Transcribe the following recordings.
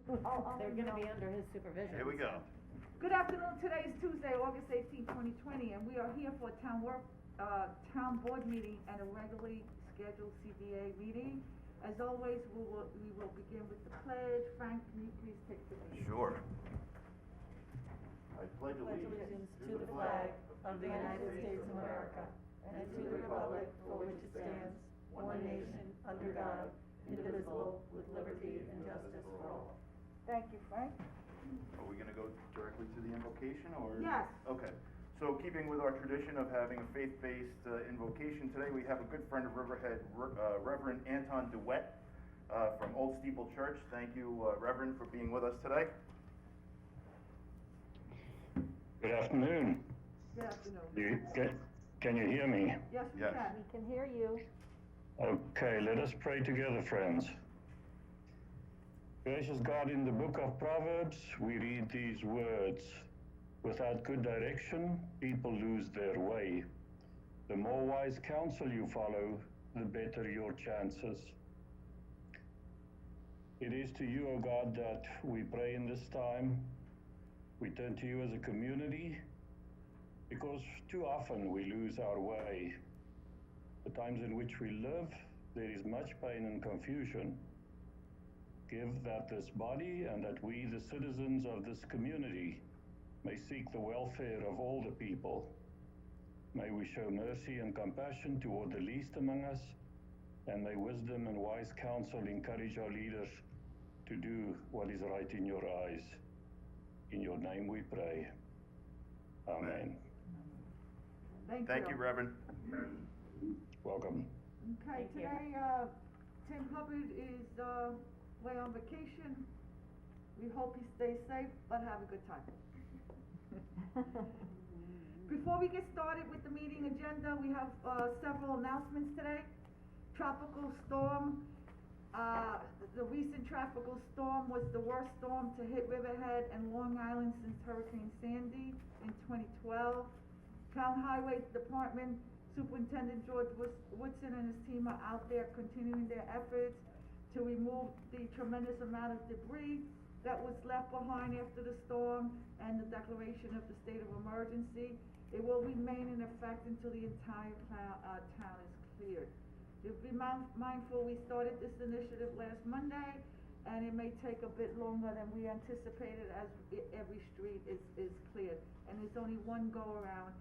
They're gonna be under his supervision. Here we go. Good afternoon, today is Tuesday, August 18, 2020, and we are here for a town board meeting and a regularly scheduled CBA meeting. As always, we will begin with the pledge. Frank, can you please take the lead? Sure. I pledge Allegiance to the flag of the United States of America and to the republic for which it stands, one nation, under God, indivisible, with liberty and justice for all. Thank you, Frank. Are we gonna go directly to the invocation, or? Yes. Okay, so keeping with our tradition of having a faith-based invocation today, we have a good friend of Riverhead, Reverend Anton DeWitt, from Old Steeple Church. Thank you, Reverend, for being with us today. Good afternoon. Good afternoon. Can you hear me? Yes, we Yes. can. We can hear you. Okay, let us pray together, friends. Gracious God, in the book of Proverbs, we read these words: without good direction, people lose their way. The more wise counsel you follow, the better your chances. It is to you, O God, that we pray in this time. We turn to you as a community because too often we lose our way. The times in which we live, there is much pain and confusion. Give that this body and that we, the citizens of this community, may seek the welfare of all the people. May we show mercy and compassion toward the least among us, and may wisdom and wise counsel encourage our leaders to do what is right in your eyes. In your name we pray. Amen. Thank you, Reverend. Welcome. Okay, Thank you. today, Tim Hubbard is, away on vacation. We hope he stays safe, but have a good time. Before we get started with the meeting agenda, we have, several announcements today. Tropical storm, the recent tropical storm was the worst storm to hit Riverhead and Long Island since Hurricane Sandy in 2012. Town Highway Department Superintendent George Woodson and his team are out there continuing their efforts to remove the tremendous amount of debris that was left behind after the storm and the declaration of the state of emergency. It will remain in effect until the entire town is cleared. Be mindful, we started this initiative last Monday, and it may take a bit longer than we anticipated as every street is cleared. And there's only one go-around.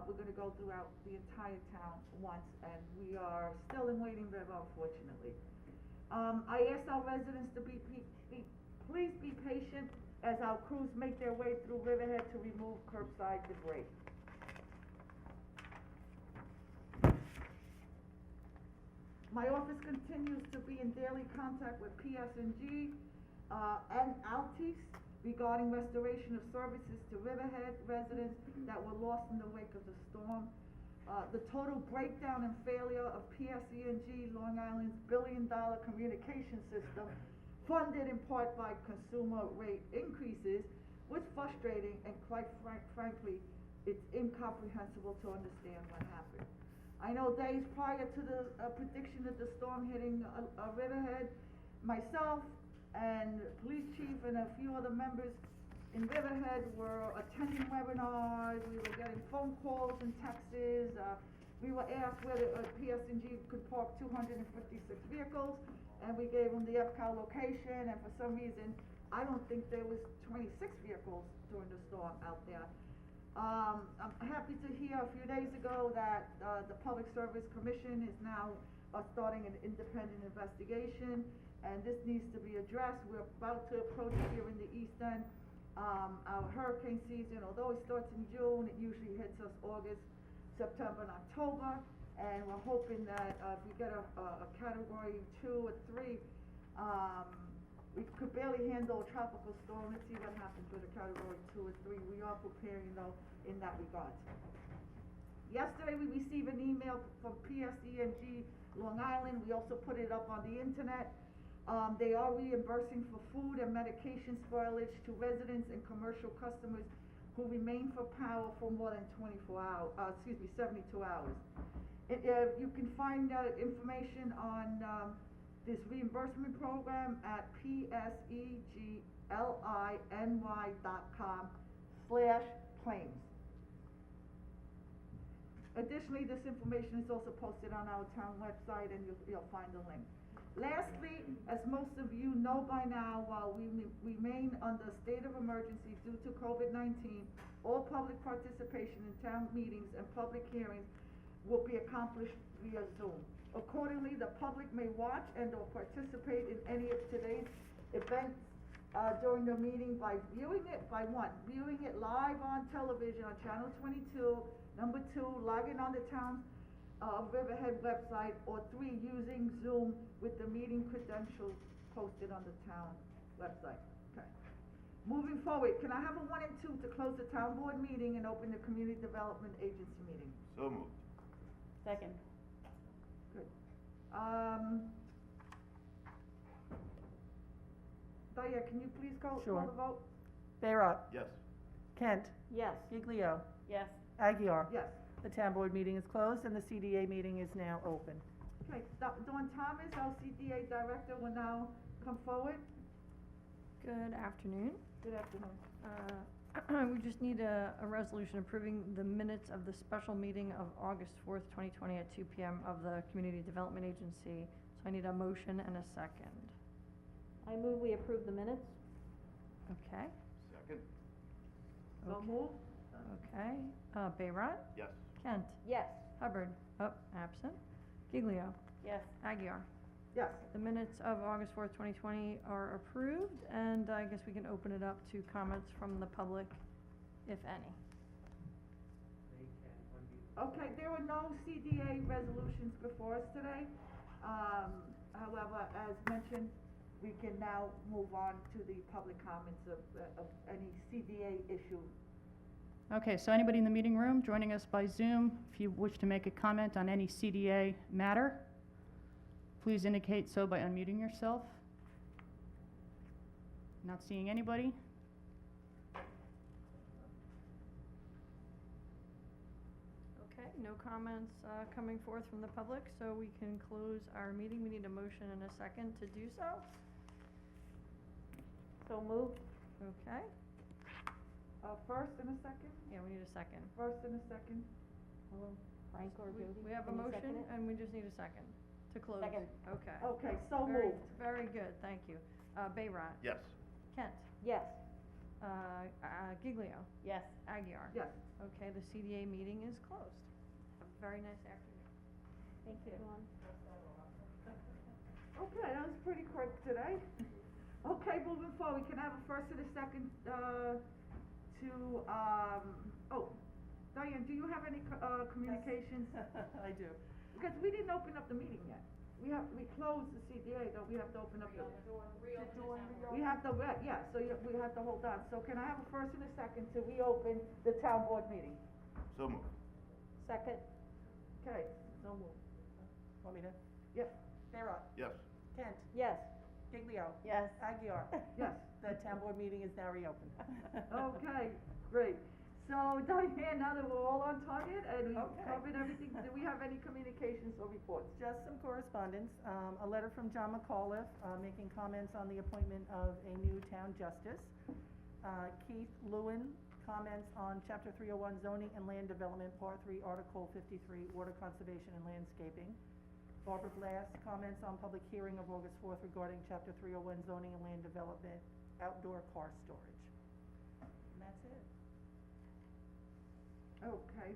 We're gonna go throughout the entire town once, and we are still in waiting river, unfortunately. I asked our residents to please be patient as our crews make their way through Riverhead to remove curbside debris. My office continues to be in daily contact with PSG and Altis regarding restoration of services to Riverhead residents that were lost in the wake of the storm. The total breakdown and failure of PSE&G Long Island's billion-dollar communication system, funded in part by consumer rate increases, was frustrating, and quite frankly, it's incomprehensible to understand what happened. I know days prior to the prediction of the storm hitting Riverhead, myself and police chief and a few other members in Riverhead were attending webinars. We were getting phone calls and texts. We were asked whether PS&G could park 256 vehicles, and we gave them the EPCAL location, and for some reason, I don't think there was 26 vehicles during the storm out there. I'm happy to hear a few days ago that the Public Service Commission is now starting an independent investigation, and this needs to be addressed. We're about to approach here in the East End our hurricane season. Although it starts in June, it usually hits us August, September, and October, and we're hoping that if we get a category 2 or 3, we could barely handle a tropical storm. Let's see what happens with a category 2 or 3. We are preparing though in that regard. Yesterday we received an email from PSE&G Long Island. We also put it up on the internet. They are reimbursing for food and medication spoilage to residents and commercial customers who remain for power for more than 72 hours. You can find information on this reimbursement program at psegliny.com/claims. Additionally, this information is also posted on our town website, and you'll find the link. Lastly, as most of you know by now, while we remain under a state of emergency due to COVID-19, all public participation in town meetings and public hearings will be accomplished via Zoom. Accordingly, the public may watch and/or participate in any of today's events during the meeting by viewing it live on television on Channel 22, number 2, logging on the town Riverhead website, or 3, using Zoom with the meeting credentials posted on the town website. Okay. Moving forward, can I have a 1 and 2 to close the town board meeting and open the community development agency meeting? So moved. Second. Good. Diane, can you please call Sure. the vote? Bayrock. Yes. Kent. Yes. Giglio. Yes. Aguirre. Yes. The town board meeting is closed and the CDA meeting is now open. Okay, Dawn Thomas, our CDA director, will now come forward. Good afternoon. Good afternoon. We just need a resolution approving the minutes of the special meeting of August 4th, 2020 at 2 p.m. of the Community Development Agency. So I need a motion and a second. I move we approve the minutes. Okay, Second. So Okay. moved. okay. Bayrat? Yes. Kent? Yes. Hubbard? Absent. Giglio? Yes. Aguirre? Yes. The minutes of August 4th, 2020 are approved, and I guess we can open it up to comments from the public, if any. Okay, there were no CDA resolutions before us today. However, as mentioned, we can now move on to the public comments of any CDA issue. Okay, so anybody in the meeting room joining us by Zoom, if you wish to make a comment on any CDA matter, please indicate so by unmuting yourself. Not seeing anybody. Okay, no comments coming forth from the public, so we can close our meeting. We need a motion and a second to do so. So moved. Okay, First and a second? yeah, we need a second. First and a second? Hello, Frank or Jody? We have a Can you second motion, it? and we just need a second to close. Second. Okay. Okay, so Very- moved. Very good, thank you. Bayrat? Yes. Kent? Yes. Giglio? Yes. Aguirre? Yes. Okay, the CDA meeting is closed. Have a very nice afternoon. Thank you. Okay, that was pretty quick today. Okay, moving forward, can I have a first and a second, Diane, do you have any, communications? I do. Because we didn't open up the meeting yet. We closed the CDA, don't we have to open up the? We have to, yeah, so we have to hold on. So can I have a first and a second to reopen the town board meeting? So moved. Second. Okay, So moved. Want me to? yep, Bayrock. Yes. Kent. Yes. Giglio. Yes. Aguirre. yes. The town board meeting is now reopened. Okay, great. So Diane, now that we're all on target and we've Okay. covered everything, do we have any communications or reports? Just some correspondence, a letter from John McAuliffe, making comments on the appointment of a new town justice. Keith Lewin, comments on chapter 301 zoning and land development, part 3, article 53, water conservation and landscaping. Barbara Glass, comments on public hearing of August 4th regarding chapter 301 zoning and land development, outdoor car storage. And that's it. Okay,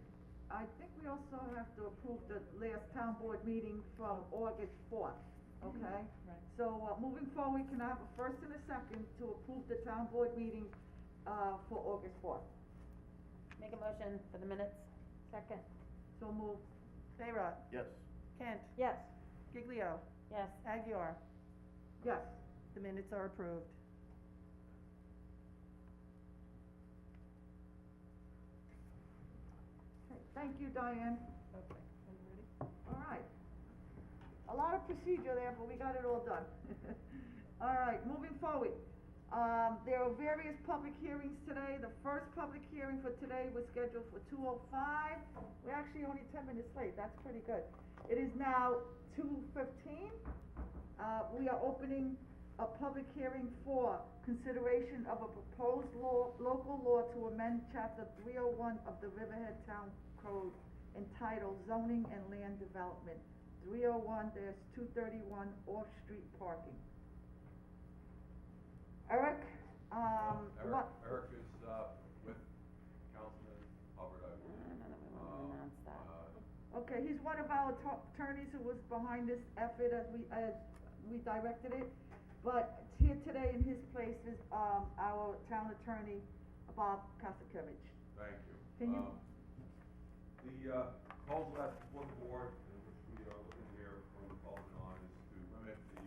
I think we also have to approve the last town board meeting from August 4th, okay? Right. So, moving forward, can I have a first and a second to approve the town board meeting, for August 4th? Make a motion for the minutes. Second. So moved. Bayrock. Yes. Kent. Yes. Giglio. Yes. Aguirre. Yes. The minutes are approved. Okay, thank you, Diane. Okay, are you ready? All right. A lot of procedure there, but we got it all done. All right, moving forward. There are various public hearings today. The first public hearing for today was scheduled for 2:05. We're actually only 10 minutes late, that's pretty good. It is now 2:15. We are opening a public hearing for consideration of a proposed local law to amend chapter 301 of the Riverhead Town Code entitled Zoning and Land Development, 301-231 off-street parking. Eric, what? Eric is, with Councilman Hubbard, I I believe. don't know that we want to announce that. Okay, he's one of our attorneys who was behind this effort as we directed it. But here today in his place is, our town attorney, Bob Kosakevich. Thank you. Can you- The proposal that's before the board, in which we are looking here for proposal on, is to limit the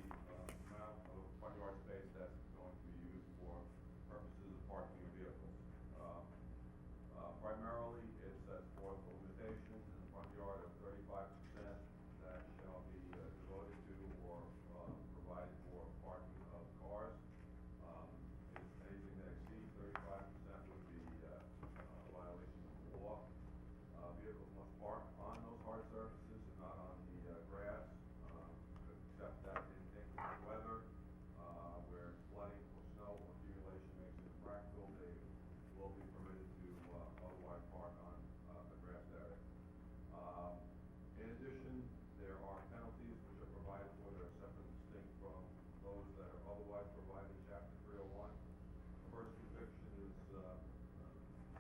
amount of front yard space that's going to be used for purposes of parking of vehicles. Primarily, it sets forth a limitation in the front yard of 35% that shall be devoted to or provided for parking of cars. Anything that exceeds 35% would be a violation of the law. Vehicles must park on those hard surfaces and not on the grass, except that in inclement weather, where flooding or snow accumulation makes it impractical, they will be permitted to otherwise park on the grass area. In addition, there are penalties which are provided for that are separate and distinct from those that are otherwise provided in chapter 301. The first conviction is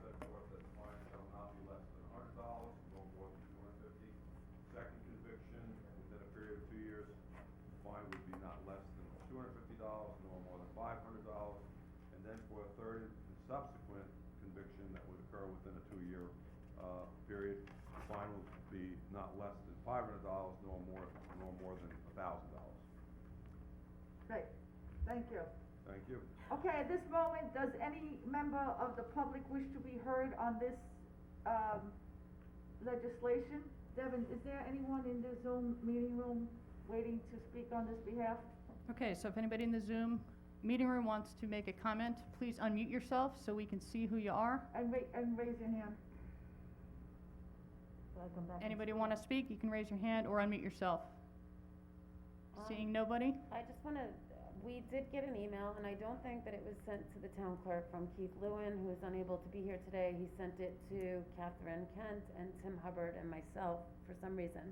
set forth that the fine shall not be less than $100, no more than $250. Second conviction, within a period of 2 years, the fine would be not less than $250, no more than $500. And then for a third and subsequent conviction that would occur within a 2-year period, the fine would be not less than $500, no more than $1,000. Great, thank you. Thank you. Okay, at this moment, does any member of the public wish to be heard on this, legislation? Devin, is there anyone in the Zoom meeting room waiting to speak on this behalf? Okay, so if anybody in the Zoom meeting room wants to make a comment, please unmute yourself so we can see who you are. And raise your hand. Should I come back and Anybody speak? want to speak, you can raise your hand or unmute yourself. Seeing nobody? I just wanna, we did get an email, and I don't think that it was sent to the town clerk from Keith Lewin, who is unable to be here today. He sent it to Catherine Kent and Tim Hubbard and myself for some reason.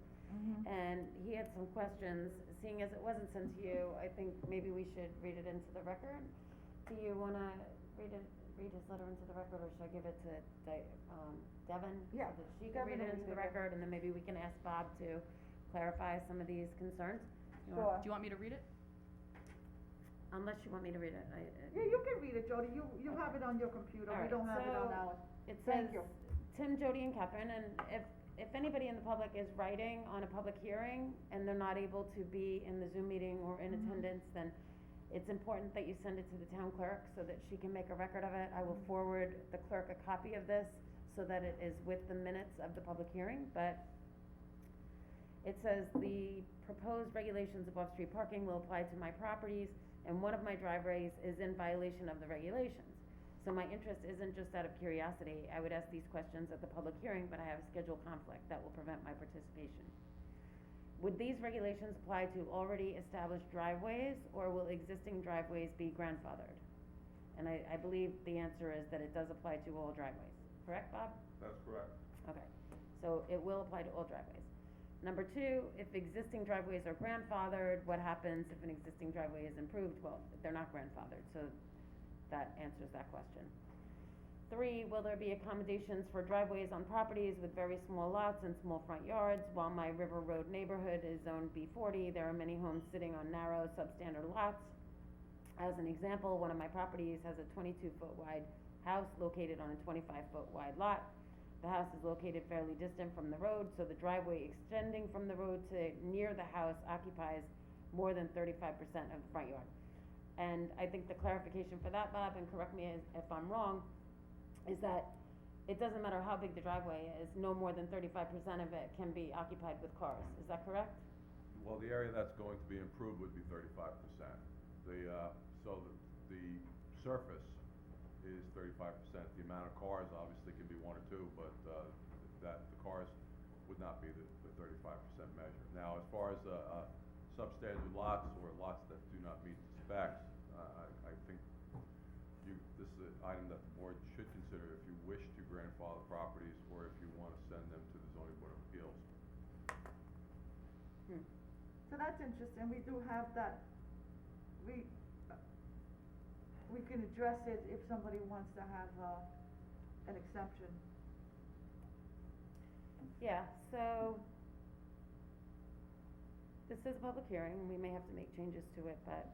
And he had some questions. Seeing as it wasn't sent to you, I think maybe we should read it into the record. Do you wanna read his letter into the record, or should I give it to Devin? Yeah, So that she can read Devin it will into the read it. record, and then maybe we can ask Bob to clarify some of these concerns. You Sure. want- Do you want me to read it? Unless you want me to read it, Yeah, you can read it, Jody, you have it on your computer, we Alright, don't have it on so- ours. It Thank says, you. Tim, Jody, and Catherine, and if anybody in the public is writing on a public hearing and they're not able to be in the Zoom meeting or in attendance, then it's important that you send it to the town clerk so that she can make a record of it. I will forward the clerk a copy of this so that it is with the minutes of the public hearing, but it says the proposed regulations of off-street parking will apply to my properties, and one of my driveways is in violation of the regulations. So my interest isn't just out of curiosity. I would ask these questions at the public hearing, but I have a schedule conflict that will prevent my participation. Would these regulations apply to already established driveways, or will existing driveways be grandfathered? And I believe the answer is that it does apply to all driveways. Correct, Bob? That's correct. Okay, so it will apply to all driveways. Number two, if existing driveways are grandfathered, what happens if an existing driveway is improved? Well, they're not grandfathered, so that answers that question. Three, will there be accommodations for driveways on properties with very small lots and small front yards? While my River Road neighborhood is zone B40, there are many homes sitting on narrow, substandard lots. As an example, one of my properties has a 22-foot wide house located on a 25-foot wide lot. The house is located fairly distant from the road, so the driveway extending from the road to near the house occupies more than 35% of the front yard. And I think the clarification for that, Bob, and correct me if I'm wrong, is that it doesn't matter how big the driveway is, no more than 35% of it can be occupied with cars. Is that correct? Well, the area that's going to be improved would be 35%. So the surface is 35%. The amount of cars obviously can be one or two, but, that, the cars would not be the 35% measure. Now, as far as, substandard lots or lots that do not meet the specs, I think this is an item that the board should consider if you wish to grandfather properties or if you want to send them to the zoning board of appeals. So that's interesting, we do have that, we can address it if somebody wants to have, an exemption. Yeah, so this is a public hearing, and we may have to make changes to it, but,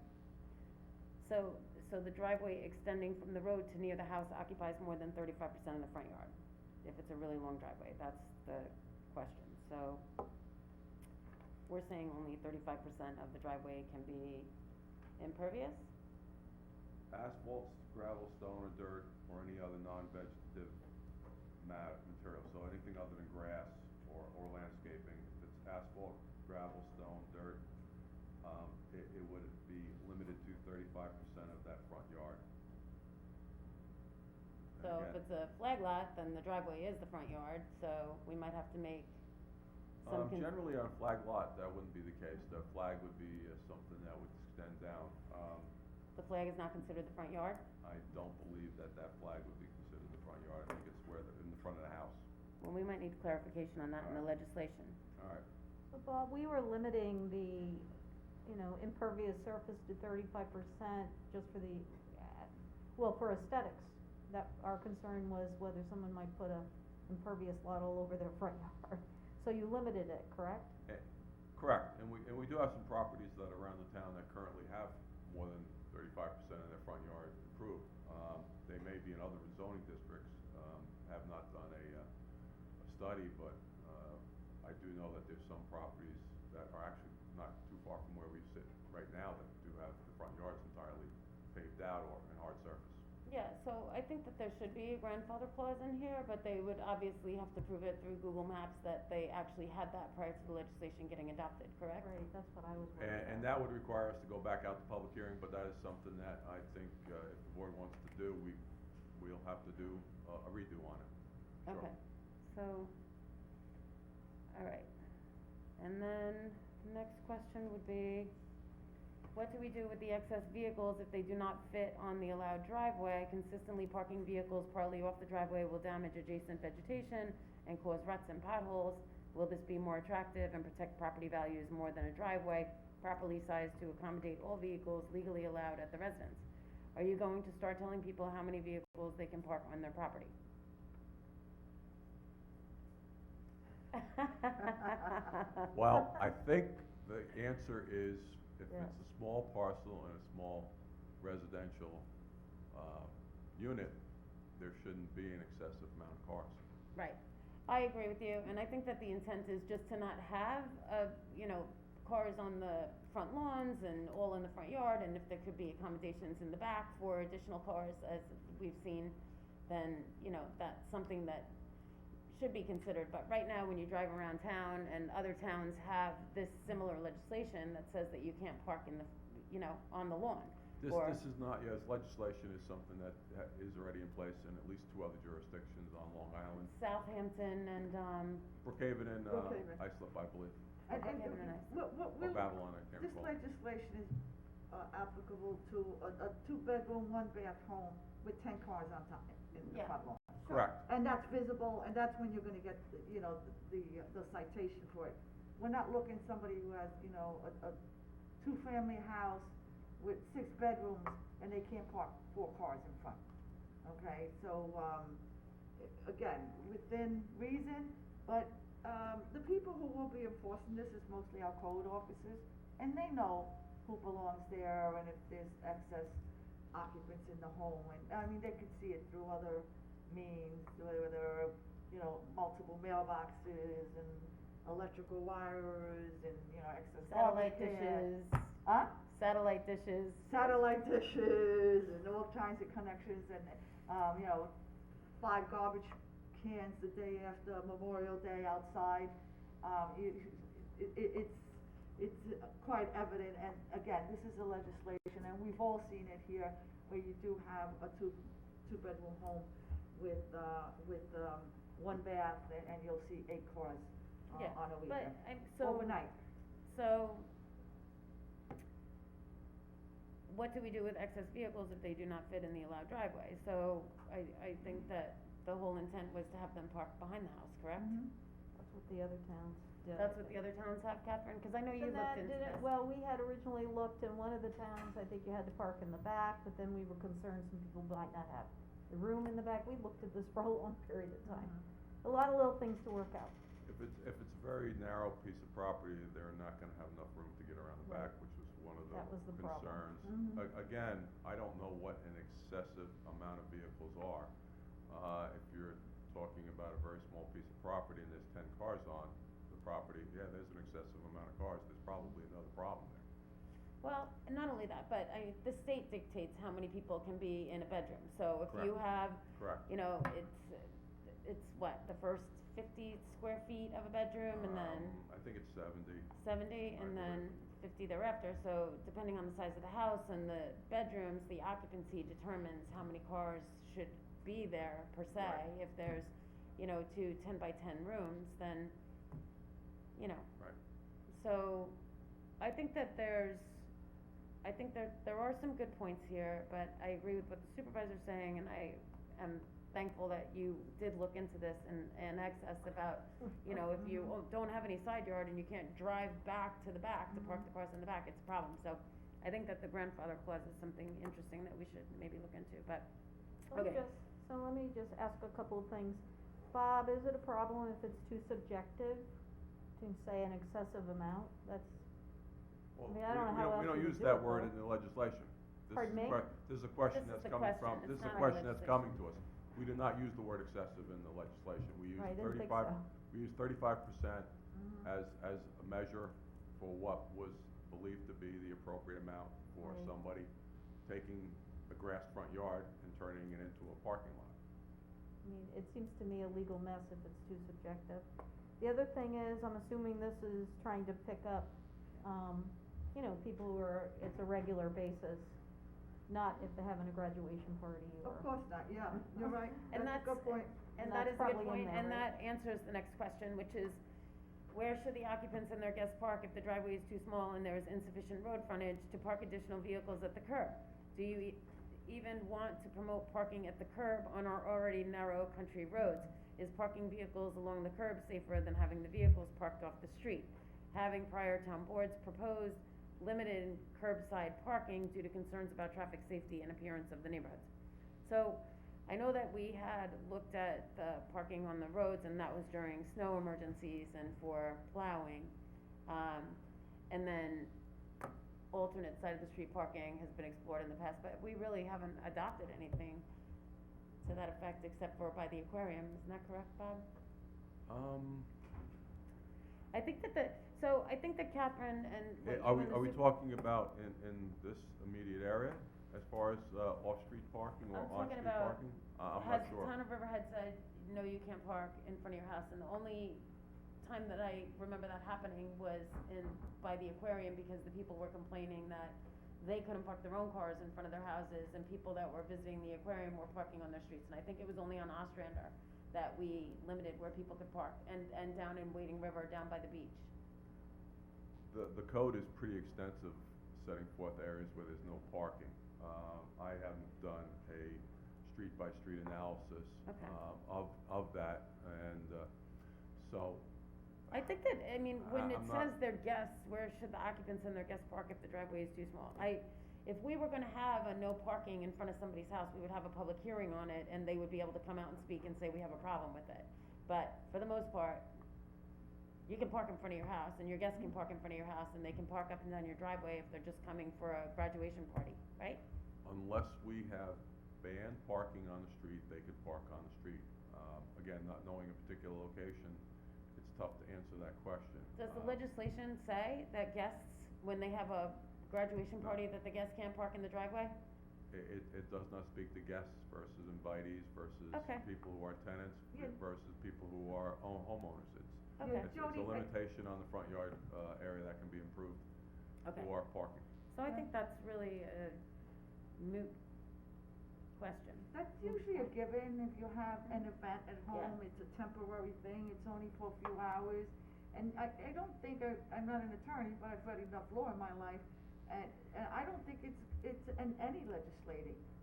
so the driveway extending from the road to near the house occupies more than 35% of the front yard, if it's a really long driveway, that's the question. So, we're saying only 35% of the driveway can be impervious? Asphalt, gravel, stone, or dirt, or any other non-vegetative material, so anything other than grass or landscaping. If it's asphalt, gravel, stone, dirt, it would be limited to 35% of that front yard. And So if again, it's a flag lot, then the driveway is the front yard, so we might have to make some generally on a flag lot, that wouldn't be the case. The flag would be something that would extend down. The flag is not considered the front yard? I don't believe that flag would be considered the front yard. I think it's in the front of the house. Well, we might need clarification on that in the legislation. All right. So Bob, we were limiting the, impervious surface to 35% just for the, for aesthetics. That, our concern was whether someone might put a impervious lot all over their front yard. So you limited it, correct? Correct, and we do have some properties that are around the town that currently have more than 35% of their front yard improved. They may be in other zoning districts, have not done a study, but, I do know that there's some properties that are actually not too far from where we sit right now that do have the front yards entirely paved out or in hard surface. Yeah, so I think that there should be a grandfather clause in here, but they would obviously have to prove it through Google Maps that they actually had that prior to the legislation getting adopted, correct? Right, that's what I was worried about. And that would require us to go back out to public hearing, but that is something that I think, if the board wants to do, we'll have to do a redo on it. Sure. Okay, so, all right. And then, the next question would be, what do we do with the excess vehicles if they do not fit on the allowed driveway? Consistently parking vehicles partly off the driveway will damage adjacent vegetation and cause ruts and potholes. Will this be more attractive and protect property values more than a driveway properly sized to accommodate all vehicles legally allowed at the residence? Are you going to start telling people how many vehicles they can park on their property? Well, I think the answer is, if Yeah. it's a small parcel and a small residential, unit, there shouldn't be an excessive amount of cars. Right, I agree with you, and I think that the intent is just to not have, cars on the front lawns and all in the front yard, and if there could be accommodations in the back for additional cars, as we've seen, then, that's something that should be considered. But right now, when you drive around town, and other towns have this similar legislation that says that you can't park in the, on the lawn. This is not, yes, legislation is something that is already in place in at least 2 other jurisdictions on Long Island. Southampton and, Brookhaven and, Brookhaven. Islip, I believe, And Okay, very nice. or Babylon, I can't This recall. legislation is, applicable to a 2-bedroom, 1-bath home with 10 cars on top, in the Yeah. front lawn. Correct. And that's visible, and that's when you're gonna get, the citation for it. We're not looking somebody who has, a 2-family house with 6 bedrooms, and they can't park 4 cars in front, okay? So, again, within reason, but, the people who will be enforcing this is mostly our code officers, and they know who belongs there, and if there's excess occupants in the home, and, they could see it through other means, whether there are, multiple mailboxes and electrical wires and, excess satellite garbage can. dishes, Huh? satellite dishes. Satellite dishes and all kinds of connections and, 5 garbage cans the day after Memorial Day outside. It's quite evident, and again, this is a legislation, and we've all seen it here, where you do have a two-bedroom home with, one bath, and you'll see 8 cars, Yeah, on a but weekend. I'm, so. Overnight. So, what do we do with excess vehicles if they do not fit in the allowed driveway? So, I think that the whole intent was to have them parked behind the house, correct? Mhm. That's what the other towns did. That's what the other towns have, Catherine? Cause I know you Did looked that- into did it- this. Well, we had originally looked in one of the towns, I think you had to park in the back, but then we were concerned some people might not have the room in the back. We looked at this for a long period of time. A lot of little things to work out. If it's a very narrow piece of property, they're not gonna have enough room to get around the back, which was one of the That was the problem. concerns. Mhm. Again, I don't know what an excessive amount of vehicles are. If you're talking about a very small piece of property and there's 10 cars on the property, yeah, there's an excessive amount of cars, there's probably another problem there. Well, and not only that, but the state dictates how many people can be in a bedroom. So if you Correct. have, Correct. you know, it's what, the first 50 square feet of a bedroom and then I think it's 70. 70 and then 50 thereafter. So depending on the size of the house and the bedrooms, the occupancy determines how many cars should be there per se. Right. If there's, you know, 2 10 by 10 rooms, then, you know. Right. So, I think that there are some good points here, but I agree with what the supervisor's saying, and I am thankful that you did look into this and excess about, you know, if you don't have any side yard and you can't drive back to the back to park the cars in the back, it's a problem. So, I think that the grandfather clause is something interesting that we should maybe look into, but, okay. Let me just ask a couple of things. Bob, is it a problem if it's too subjective to say an excessive amount? That's, Well, I mean, I don't know how else we don't you use would do that it, word though. in the legislation. Pardon me? This is a question This is that's the coming question, from, it's this is not a in the question that's legislation. coming to us. We do not use the word excessive in the legislation. We use Right, I didn't think 35, so. we use 35% as a measure for what was believed to be the appropriate amount for Right. somebody taking a grassed front yard and turning it into a parking lot. I mean, it seems to me a legal mess if it's too subjective. The other thing is, I'm assuming this is trying to pick up, you know, people who are, it's a regular basis, not if they're having a graduation party or. Of course not, yeah, you're right, And that's a good point. And And that is that's a good probably in point, there, and right? that answers the next question, which is, where should the occupants and their guests park if the driveway is too small and there is insufficient road frontage to park additional vehicles at the curb? Do you even want to promote parking at the curb on our already narrow country roads? Is parking vehicles along the curb safer than having the vehicles parked off the street? Having prior town boards proposed limited curbside parking due to concerns about traffic safety and appearance of the neighborhoods. So, I know that we had looked at the parking on the roads, and that was during snow emergencies and for plowing. And then alternate side of the street parking has been explored in the past, but we really haven't adopted anything to that effect except for by the aquarium, isn't that correct, Bob? I think that Catherine and what you Are and the we super- talking about in this immediate area as far as, off-street parking or I'm talking on-street about, parking? I'm not sure. Town of Riverhead said, no, you can't park in front of your house, and the only time that I remember that happening was by the aquarium, because the people were complaining that they couldn't park their own cars in front of their houses, and people that were visiting the aquarium were parking on their streets, and I think it was only on Ostrander that we limited where people could park, and down in Wading River, down by the beach. The code is pretty extensive, setting forth areas where there's no parking. I haven't done a street-by-street analysis Okay. of that, and so. I think that, I mean, when it I'm says not- their guests, where should the occupants and their guests park if the driveway is too small? If we were gonna have a no parking in front of somebody's house, we would have a public hearing on it, and they would be able to come out and speak and say, we have a problem with it. But, for the most part, you can park in front of your house, and your guests can park in front of your house, and they can park up and down your driveway if they're just coming for a graduation party, right? Unless we have banned parking on the street, they could park on the street. Again, not knowing a particular location, it's tough to answer that question. Does the legislation say that guests, when they have a graduation No. party, that the guests can't park in the driveway? It does not speak to guests versus invitees versus Okay. people who are tenants Yeah. versus people who are homeowners. Okay. It's a Jody, limitation on the front yard, area that can be improved Okay. for parking. So I think that's really a moot question. That's usually a given, if you have an event at home, it's a temporary thing, it's only for a few hours. And I don't think, I'm not an attorney, but I've read enough law in my life, and I don't think it's in any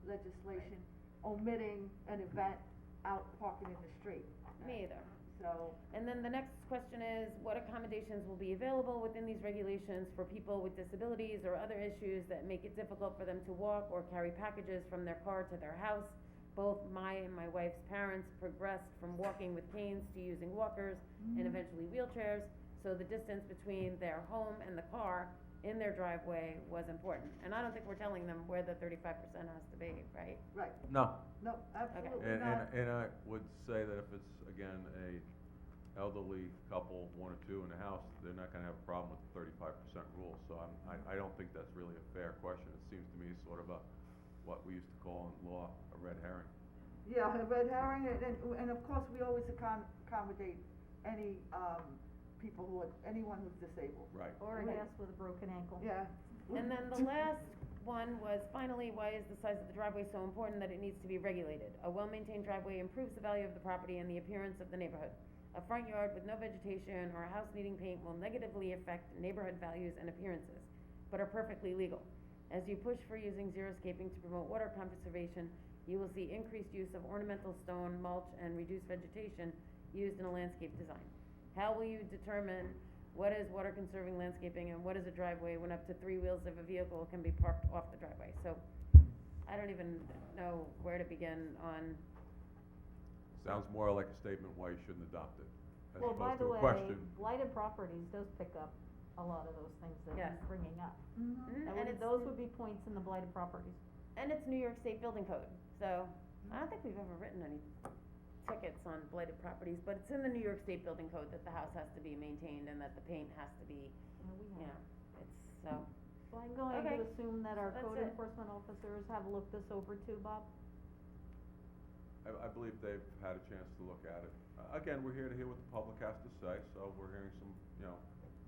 legislation omitting an event out parking in the street. Me either. So, And then the next question is, what accommodations will be available within these regulations for people with disabilities or other issues that make it difficult for them to walk or carry packages from their car to their house? Both my and my wife's parents progressed from walking with canes to using walkers and eventually wheelchairs, so the distance between their home and the car in their driveway was important. And I don't think we're telling them where the 35% has to be, right? right, No, no, absolutely and, not. and I would say that if it's, again, a elderly couple, one or two in the house, they're not gonna have a problem with the 35% rule, so I don't think that's really a fair question. It seems to me sort of what we used to call in law, a red herring. Yeah, a red herring, and of course, we always accommodate any, people anyone who's disabled. Right. Or a Right. guest with a broken ankle. Yeah. And then the last one was, finally, why is the size of the driveway so important that it needs to be regulated? A well-maintained driveway improves the value of the property and the appearance of the neighborhood. A front yard with no vegetation or a house needing paint will negatively affect neighborhood values and appearances, but are perfectly legal. As you push for using xeriscaping to promote water conservation, you will see increased use of ornamental stone, mulch, and reduced vegetation used in a landscape design. How will you determine what is water conserving landscaping and what is a driveway when up to 3 wheels of a vehicle can be parked off the driveway? So, I don't even know where to begin on, Sounds more like a statement why you shouldn't adopt it, as Well, by opposed the to a way, question. blighted properties does pick up a lot of those things that Yes. he's bringing up. Mhm. That and would, it's, those would be points in the blighted properties. and it's New York State Building Code, so, I don't think we've ever written any tickets on blighted properties, but it's in the New York State Building Code that the house has to be maintained and that the paint has to be, We you have. know, it's, so. So I'm going Okay. to assume that our That's code it. enforcement officers have looked this over too, Bob? I believe they've had a chance to look at it. Again, we're here to hear what the public has to say, so we're hearing some,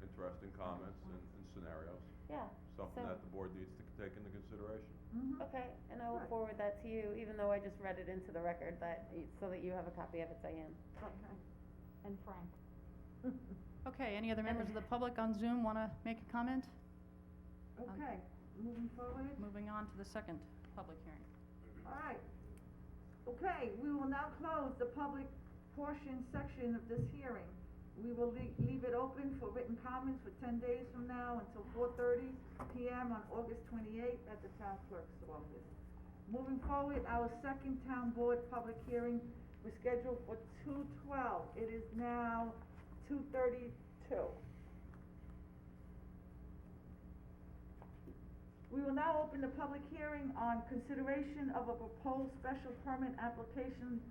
interesting comments and scenarios. Yeah, Something so- that the board needs to take into consideration. Mhm. okay, and I will Right. forward that to you, even though I just read it into the record, so that you have a copy of it, Diane. Okay. And Frank? Okay, any other members of the public on Zoom wanna make a comment? Okay, moving forward. Moving on to the second public hearing. All right. Okay, we will now close the public portion section of this hearing. We will leave it open for written comments for 10 days from now until 4:30 PM on August 28th at the town clerk's office. Moving forward, our second town board public hearing was scheduled for 2:12. It is now 2:32. We will now open the public hearing on consideration of a proposed special permit application,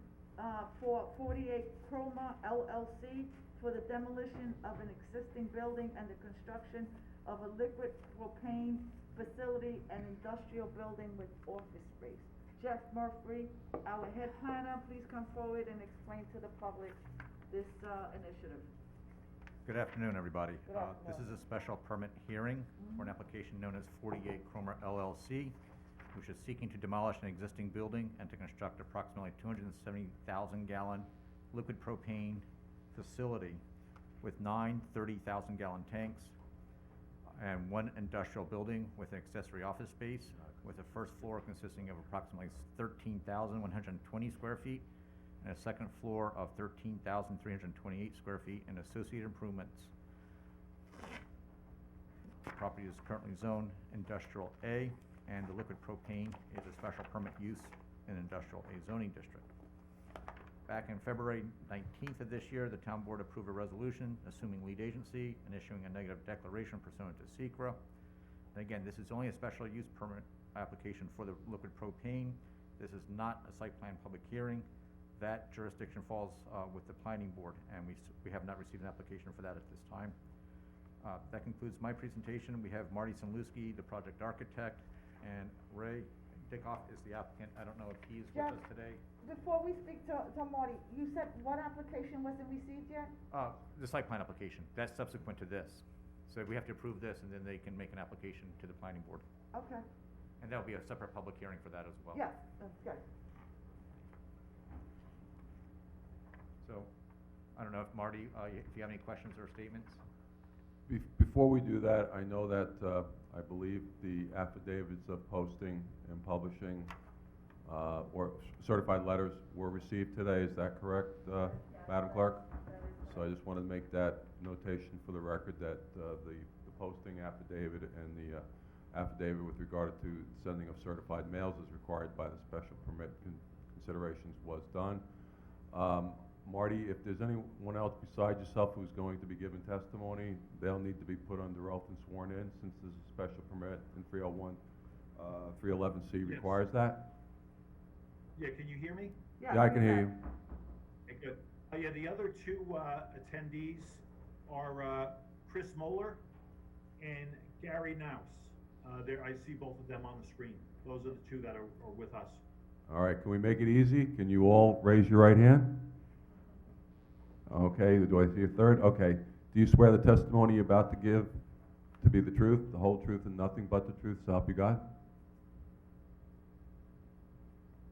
for 48 Chroma LLC for the demolition of an existing building and the construction of a liquid propane facility and industrial building with office space. Jeff Murphy, our head planner, please come forward and explain to the public this, initiative. Good afternoon, everybody. Good This is a special permit hearing for an application known as 48 Cromer LLC, which is seeking to demolish an existing building and to construct approximately 270,000 gallon liquid propane facility with 9 30,000 gallon tanks and 1 industrial building with an accessory office space, with a first floor consisting of approximately 13,120 square feet and a second floor of 13,328 square feet and associated improvements. The property is currently zoned Industrial A, and the liquid propane is a special permit use in Industrial A zoning district. Back in February 19th of this year, the town board approved a resolution assuming lead agency and issuing a negative declaration pursuant to SECRA. And again, this is only a special use permit application for the liquid propane. This is not a site plan public hearing. That jurisdiction falls with the planning board, and we have not received an application for that at this time. That concludes my presentation. We have Marty Sanlewski, the project architect, and Ray Dickoff is the applicant. I don't know if he is with Jeff. us today. Before we speak to Marty, you said what application wasn't received yet? The site plan application, that's subsequent to this. So we have to approve this, and then they can make an application to the planning board. Okay. And there'll be a separate public hearing for that as well. Yes, that's good. So, I don't know if Marty, if you have any questions or statements? Before we do that, I know that, I believe the affidavits of posting and publishing, or certified letters were received today, is that correct, Madam Clerk? So I just wanted to make that notation for the record that, the posting affidavit and the, affidavit with regard to sending of certified mails as required by the special permit considerations was done. Marty, if there's anyone else besides yourself who's going to be giving testimony, they'll need to be put under oath and sworn in, since there's a special permit in 301, 311C requires that. Yeah, can you hear me? Yeah, Yeah, I can hear you. Okay, good. Yeah, the other two attendees are Chris Moeller and Gary Naus. There, I see both of them on the screen. Those are the two that are with us. All right, can we make it easy? Can you all raise your right hand? Okay, do I see a third? Okay. Do you swear the testimony you're about to give to be the truth, the whole truth, and nothing but the truth, so help you God?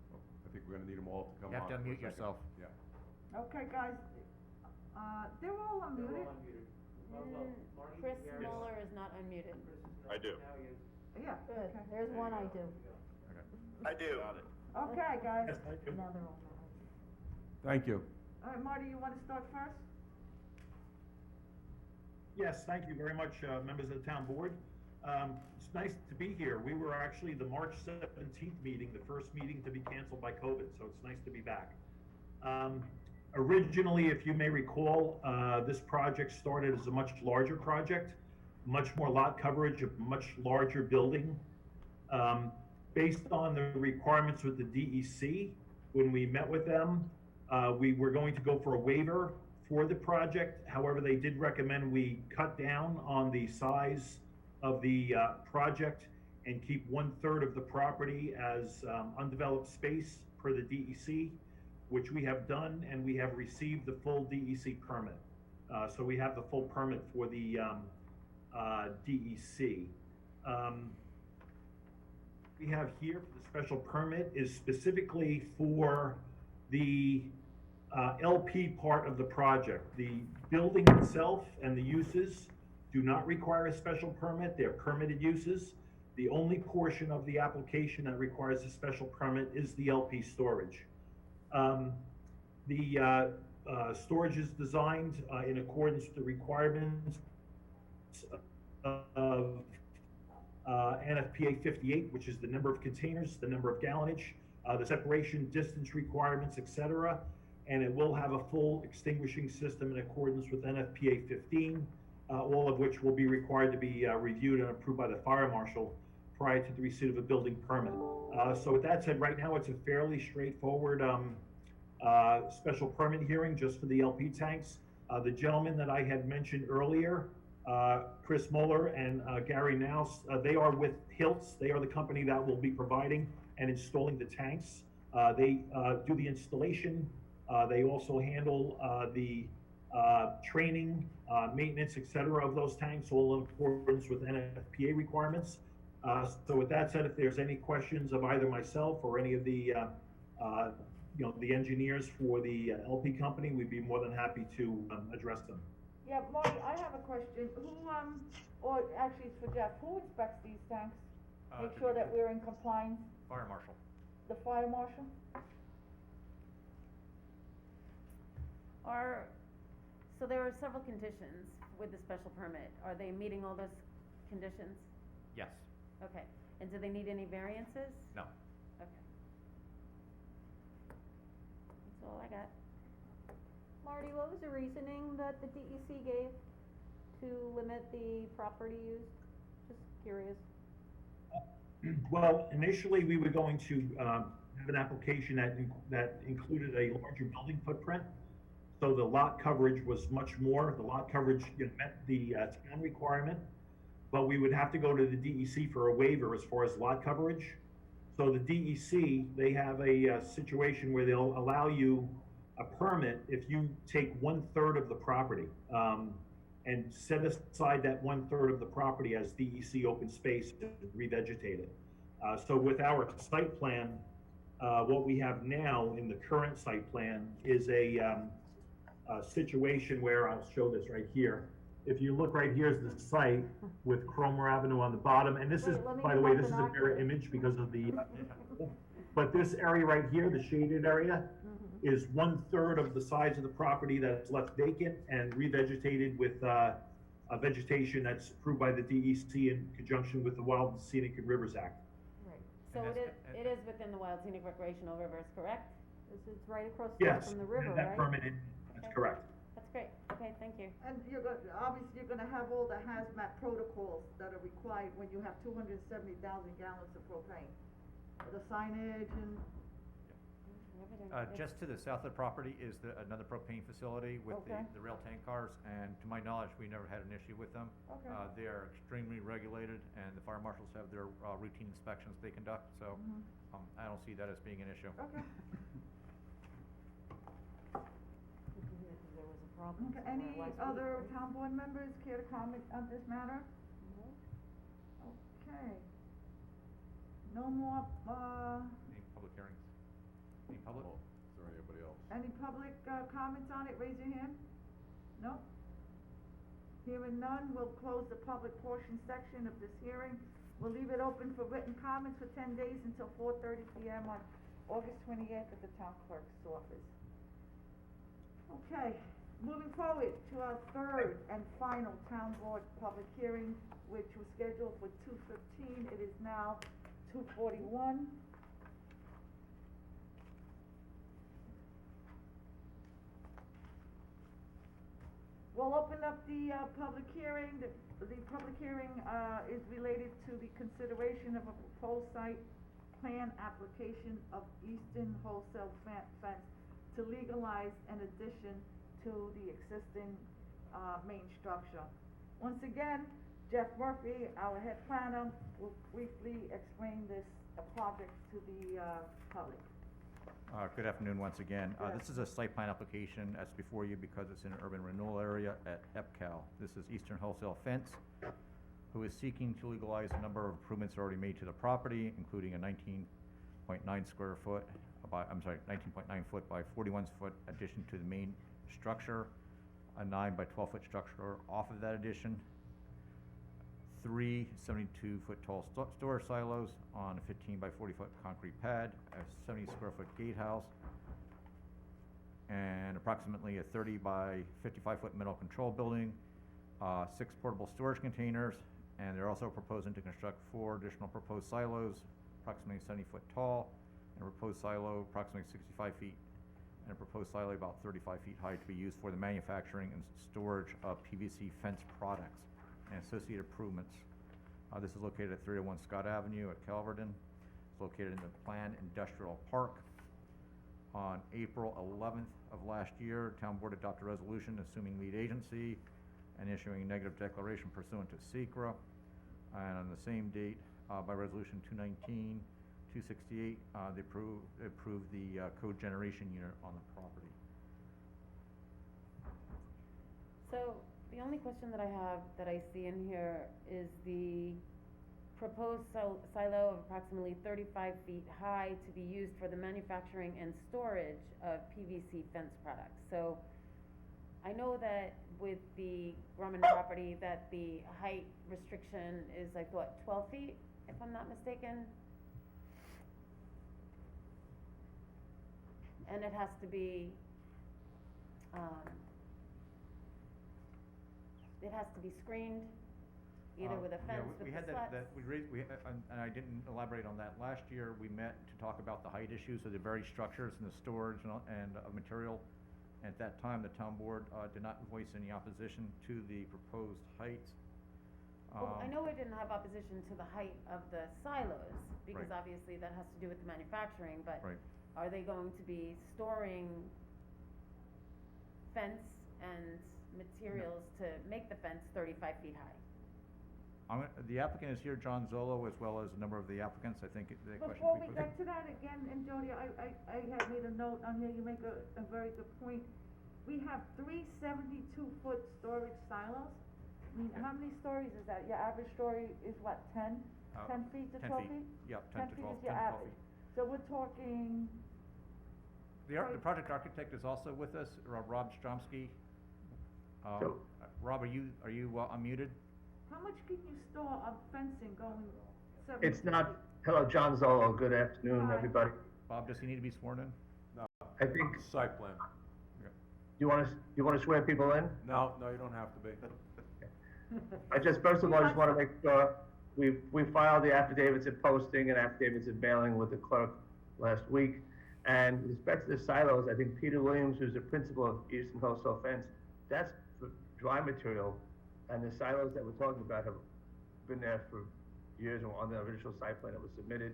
I think we're gonna need them all to come You on. have to for a unmute second. yourself. Yeah. Okay, guys, they're all unmuted. Chris Mueller is not unmuted. I do. Yeah, Good, okay. there's one I do. I do. Okay, guys. Yes, thank you. Now they're all mine. Thank you. All right, Marty, you want to start first? Yes, thank you very much, members of the town board. It's nice to be here. We were actually the March 17th meeting, the first meeting to be canceled by COVID, so it's nice to be back. Originally, if you may recall, this project started as a much larger project, much more lot coverage, a much larger building. Based on the requirements with the DEC, when we met with them, we were going to go for a waiver for the project. However, they did recommend we cut down on the size of the project and keep 1/3 of the property as undeveloped space per the DEC, which we have done, and we have received the full DEC permit. So we have the full permit for the DEC. We have here for the special permit is specifically for the LP part of the project. The building itself and the uses do not require a special permit. They're permitted uses. The only portion of the application that requires a special permit is the LP storage. The storage is designed in accordance with the requirements of NFPA 58, which is the number of containers, the number of gallonage, the separation distance requirements, etc. And it will have a full extinguishing system in accordance with NFPA 15, all of which will be required to be reviewed and approved by the fire marshal prior to the receipt of a building permit. So with that said, right now it's a fairly straightforward special permit hearing just for the LP tanks. The gentleman that I had mentioned earlier, Chris Mueller and Gary Naus, they are with Hiltz. They are the company that will be providing and installing the tanks. They do the installation. They also handle the training, maintenance, etc. of those tanks, all in accordance with NFPA requirements. So with that said, if there's any questions of either myself or any of the the engineers for the LP company, we'd be more than happy to address them. Yeah, Marty, I have a question. Who, or actually it's for Jeff, who inspects these tanks? Make sure that we're in compliance? Fire marshal. The fire marshal? So there are several conditions with the special permit. Are they meeting all those conditions? Yes. Okay. And do they need any variances? No. Okay. That's all I got. Marty, what was the reasoning that the DEC gave to limit the property use? Just curious. Well, initially, we were going to have an application that included a larger building footprint. So the lot coverage was much more. The lot coverage met the town requirement, but we would have to go to the DEC for a waiver as far as lot coverage. So the DEC, they have a situation where they'll allow you a permit if you take 1/3 of the property and set aside that 1/3 of the property as DEC open space and revegetate it. So with our site plan, what we have now in the current site plan is a situation where, I'll show this right here. If you look right here is the site with Cromer Avenue on the bottom, and this is, Wait, let me by the get way, my this is a mirror binoculars. image because of the, but this area right here, the shaded area, is 1/3 of the size of the property that's left vacant and revegetated with, a vegetation that's approved by the DEC in conjunction with the Wild Scenic and Rivers Act. Right, So And it is within the Wild Scenic Recreational Rivers, correct? it's right across the Yes, from the river, and that right? permitted, that's Okay. correct. That's great, okay, thank you. And you're gonna, obviously, you're gonna have all the hazmat protocols that are required when you have 270,000 gallons of propane. The signage and, Just to the south of the property is another propane facility with Okay. the rail tank cars, and to my knowledge, we never had an issue with them. Okay. They are extremely regulated, and the fire marshals have their routine inspections they conduct, so I don't see that as being an issue. okay. There was a problem. Okay, somewhere any last week, other right? town board members care to comment on this matter? Okay. No more, Any public hearings? Any public? Well, is there anybody else? any public, comments on it? Raise your hand. No? Hearing none, we'll close the public portion section of this hearing. We'll leave it open for written comments for 10 days until 4:30 PM on August 28th at the town clerk's office. Okay, moving forward to our third and final town board public hearing, which was scheduled for 2:15. It is now 2:41. We'll open up the, public hearing. The public hearing, is related to the consideration of a proposed site plan application of Eastern Wholesale Fence to legalize an addition to the existing, main structure. Once again, Jeff Murphy, our head planner, will briefly explain this, project to the, public. Good afternoon once again. Good This is a site plan application that's before you because it's in an urban renewal area at EPCAL. This is Eastern Wholesale Fence, who is seeking to legalize a number of improvements already made to the property, including a 19.9 square foot, 19.9 foot by 41 foot addition to the main structure, a 9 by 12 foot structure off of that addition, 3 72-foot tall storage silos on a 15 by 40 foot concrete pad, a 70 square foot gatehouse, and approximately a 30 by 55 foot metal control building, 6 portable storage containers, and they're also proposing to construct 4 additional proposed silos, approximately 70 foot tall, and a proposed silo approximately 65 feet, and a proposed silo about 35 feet high to be used for the manufacturing and storage of PVC fence products and associated improvements. This is located at 301 Scott Avenue at Calverton. It's located in the Planned Industrial Park. On April 11th of last year, Town Board adopted a resolution assuming lead agency and issuing a negative declaration pursuant to SECRA. And on the same date, by Resolution 219-268, they approved the code generation unit on the property. So, the only question that I have, that I see in here, is the proposed silo of approximately 35 feet high to be used for the manufacturing and storage of PVC fence products. So, I know that with the Grumman property, that the height restriction is like, what, 12 feet, if I'm not mistaken? And it has to be, it has to be screened, either with a fence, with we the had slats. and I didn't elaborate on that. Last year, we met to talk about the height issues of the various structures and the storage and of material. At that time, the town board, did not voice any opposition to the proposed heights. Well, I know we didn't have opposition to the height of the silos, because Right. obviously that has to do with the manufacturing, but Right. are they going to be storing fence and materials to make the fence 35 feet high? The applicant is here, John Zolo, as well as a number of the applicants. I think the question. Before we get to that again, and Jody, I had made a note on here, you make a very good point. We have 3 72-foot storage silos. I mean, how many stories is that? Your average story is what, 10? 10 feet to 10 12 feet. feet? Yeah, 10 10 to feet 12, is your 10 to 12 average. feet. So we're talking, The project architect is also with us, Rob Stromsky. So- Rob, are you unmuted? how much can you store of fencing going 7 It's feet? not, hello, John Zolo, good afternoon, Hi. everybody. Bob, does he need to be sworn in? I think, Site plan. you want to swear people in? No, you don't have to be. I just, first of all, I just want to make sure, we filed the affidavits of posting and affidavits of mailing with the clerk last week. And with respect to the silos, I think Peter Williams, who's the principal of Eastern Wholesale Fence, that's for dry material. And the silos that we're talking about have been there for years on the original site plan that was submitted.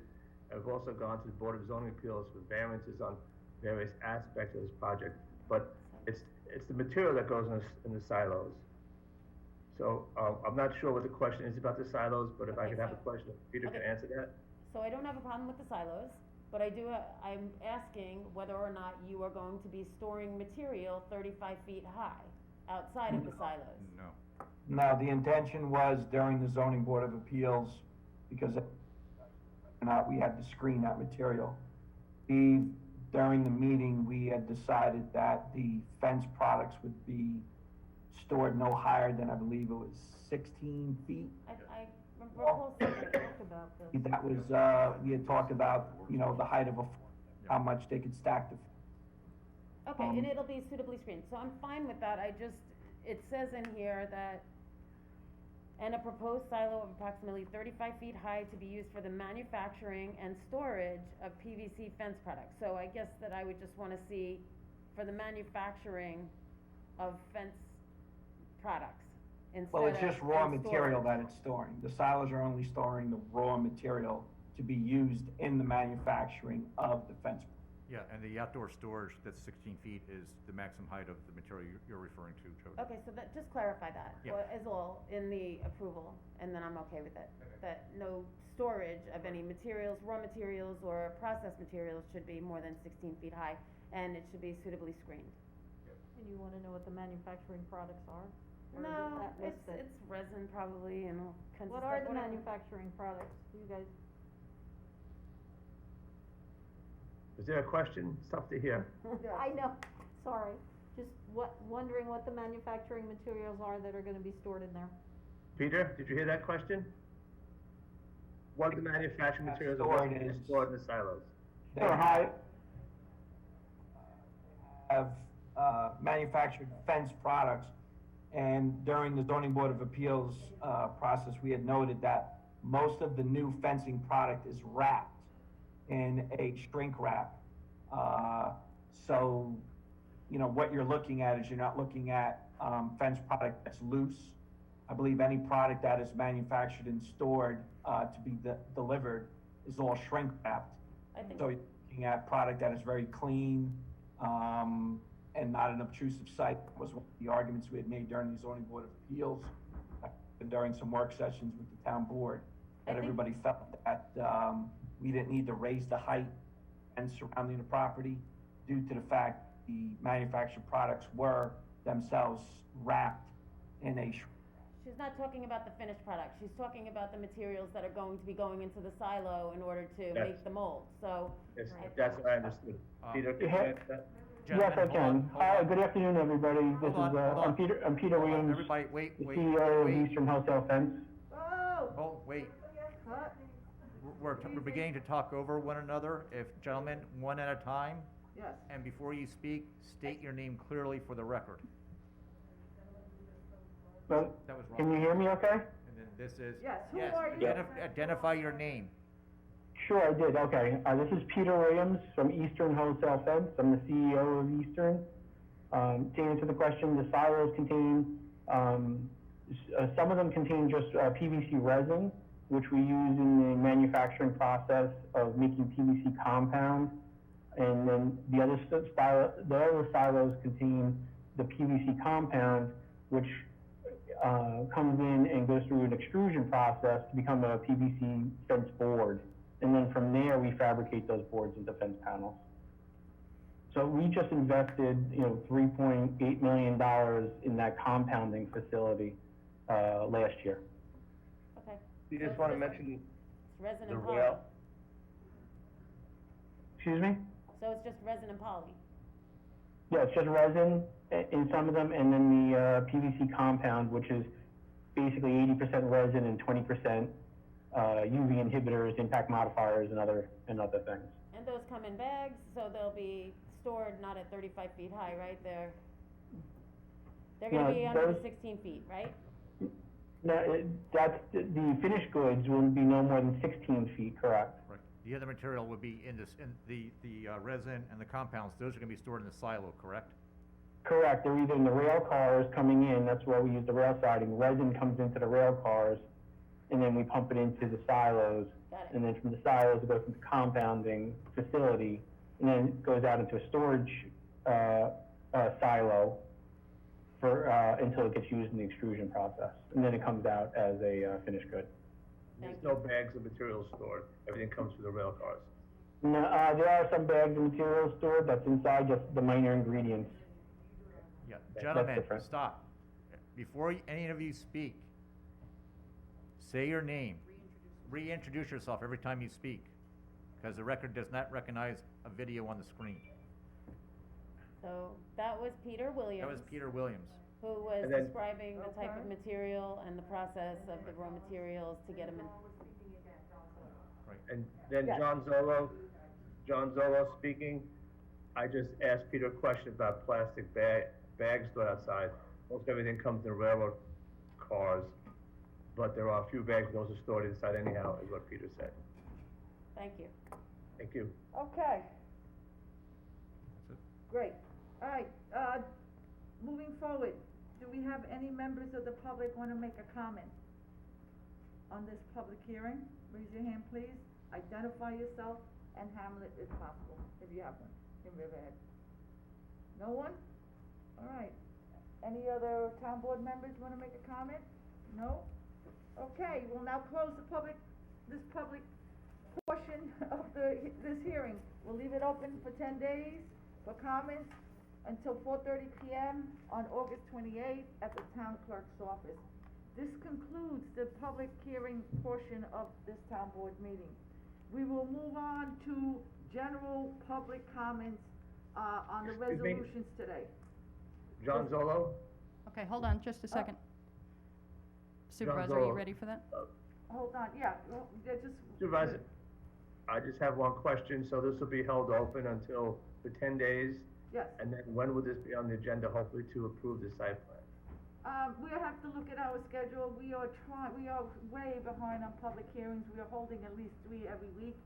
And we've also gone to the Board of Zoning Appeals for variances on various aspects of this project. But it's the material that goes in the silos. So, I'm not sure what the question is about the silos, but if I Okay, could have a so- question, if Peter can okay. answer that? So I don't have a problem with the silos, but I'm asking whether or not you are going to be storing material 35 feet high outside of the silos. No. No, the intention was during the zoning board of appeals, because we had to screen that material. During the meeting, we had decided that the fence products would be stored no higher than, I believe it was 16 feet. I recall something. Talked about this. That was, we had talked about, the height of how much they could stack the. Okay, and it'll be suitably screened, so I'm fine with that, it says in here that, and a proposed silo of approximately 35 feet high to be used for the manufacturing and storage of PVC fence products. So I guess that I would just wanna see for the manufacturing of fence products instead of. Well, it's just raw and material storage. that it's storing. The silos are only storing the raw material to be used in the manufacturing of the fence. Yeah, and the outdoor storage that's 16 feet is the maximum height of the material you're referring to, Jody. Okay, so that, just clarify that, Yeah. is all in the approval, and then I'm okay with it. That no storage of any materials, raw materials or processed materials should be more than 16 feet high, and it should be suitably screened. And you wanna know what the manufacturing products are? Or is No, that it's listed? resin probably and all kinds of What stuff. are the whatever. manufacturing products, you guys? Is there a question? It's tough to hear. I know, sorry, just wondering what the manufacturing materials are that are gonna be stored in there. Peter, did you hear that question? What are the manufacturing materials that Stored are is- stored in the silos? They have manufactured fence products, and during the zoning board of appeals process, we had noted that most of the new fencing product is wrapped in a shrink wrap. So, what you're looking at is you're not looking at fence product that's loose. I believe any product that is manufactured and stored to be delivered is all shrink wrapped. I think, So you're looking at product that is very clean, and not an obtrusive site, was one of the arguments we had made during the zoning board of appeals, and during some work sessions with the town board, I that think- everybody felt that, we didn't need to raise the height and surrounding the property due to the fact the manufactured products were themselves wrapped in a she's not talking about the finished product, she's talking about the materials that are going to be going into the silo in order to Yes. make the mold, so. Yes, that's what I understood. Peter, can you Yeah. answer that? Yes, I Gentlemen, hold on, can. hold Hi, on. good afternoon, everybody. This Hold is, on, hold I'm on. Peter Hold on, Williams, everybody, the wait, CEO of wait. Eastern Wholesale Fence. Oh, Oh, wait. huh? We're beginning to talk over one another. If, gentlemen, one at a time, Yes. and before you speak, state your name clearly for the record. So, That was wrong. can you hear me okay? And then this is. Yes, who are you? Identify your name. Sure, I did, okay. This is Peter Williams from Eastern Wholesale Fence. I'm the CEO of Eastern. To answer the question, the silos contain, some of them contain just PVC resin, which we use in the manufacturing process of making PVC compound. And then the other silos contain the PVC compound, which comes in and goes through an extrusion process to become a PVC fence board. And then from there, we fabricate those boards into fence panels. So we just invested, $3.8 million in that compounding facility last year. Okay. You So just it's want to mention resin The and poly. rail? Excuse me? So it's just resin and poly. Yeah, it's just resin in some of them, and then the PVC compound, which is basically 80% resin and 20% UV inhibitors, impact modifiers, and other things. And those come in bags, so they'll be stored not at 35 feet high, right? They're gonna No, be under the those- 16 feet, right? No, that's, the finished goods will be no more than 16 feet, correct? Right. The other material would be in the resin and the compounds, those are gonna be stored in the silo, correct? Correct, they're either in the rail cars coming in, that's why we use the rail siding, resin comes into the rail cars, and then we pump it into the silos. Got it. And then from the silos, it goes to the compounding facility, and then it goes out into a storage, silo for, until it gets used in the extrusion process, and then it comes out as a, finished good. There's no bags of materials stored, everything comes through the rail cars. No, there are some bags of materials stored, that's inside just the minor ingredients. Yeah, That's gentlemen, different. stop. Before any of you speak, say your name. Reintroduce yourself every time you speak, because the record does not recognize a video on the screen. So that was Peter Williams. That was Peter Williams. Who was And then- describing the type of Okay. material and the process of the raw materials to get them in. And then Yes. John Zolo speaking. I just asked Peter a question about plastic bags stored outside. Most everything comes in railroad cars, but there are a few bags, those are stored inside anyhow, is what Peter said. Thank you. Thank you. Okay, That's it. great. All right, moving forward, do we have any members of the public want to make a comment on this public hearing? Raise your hand, please. Identify yourself and Hamlet if possible, if you have one, in Riverhead. No one? All right. Any other town board members want to make a comment? No? Okay, we'll now close this public portion of this hearing. We'll leave it open for 10 days for comments until 4:30 PM on August 28th at the town clerk's office. This concludes the public hearing portion of this town board meeting. We will move on to general public comments, on the Excuse me? resolutions today. John Zolo? Okay, hold on just a second. Supervisor, are you Gonzalo. ready for that? Hold on, yeah, well, just. Supervisor, I just have one question, so this will be held open for 10 days? Yes. And then when would this be on the agenda, hopefully to approve the site plan? We'll have to look at our schedule, we are way behind on public hearings, we are holding at least 3 every week.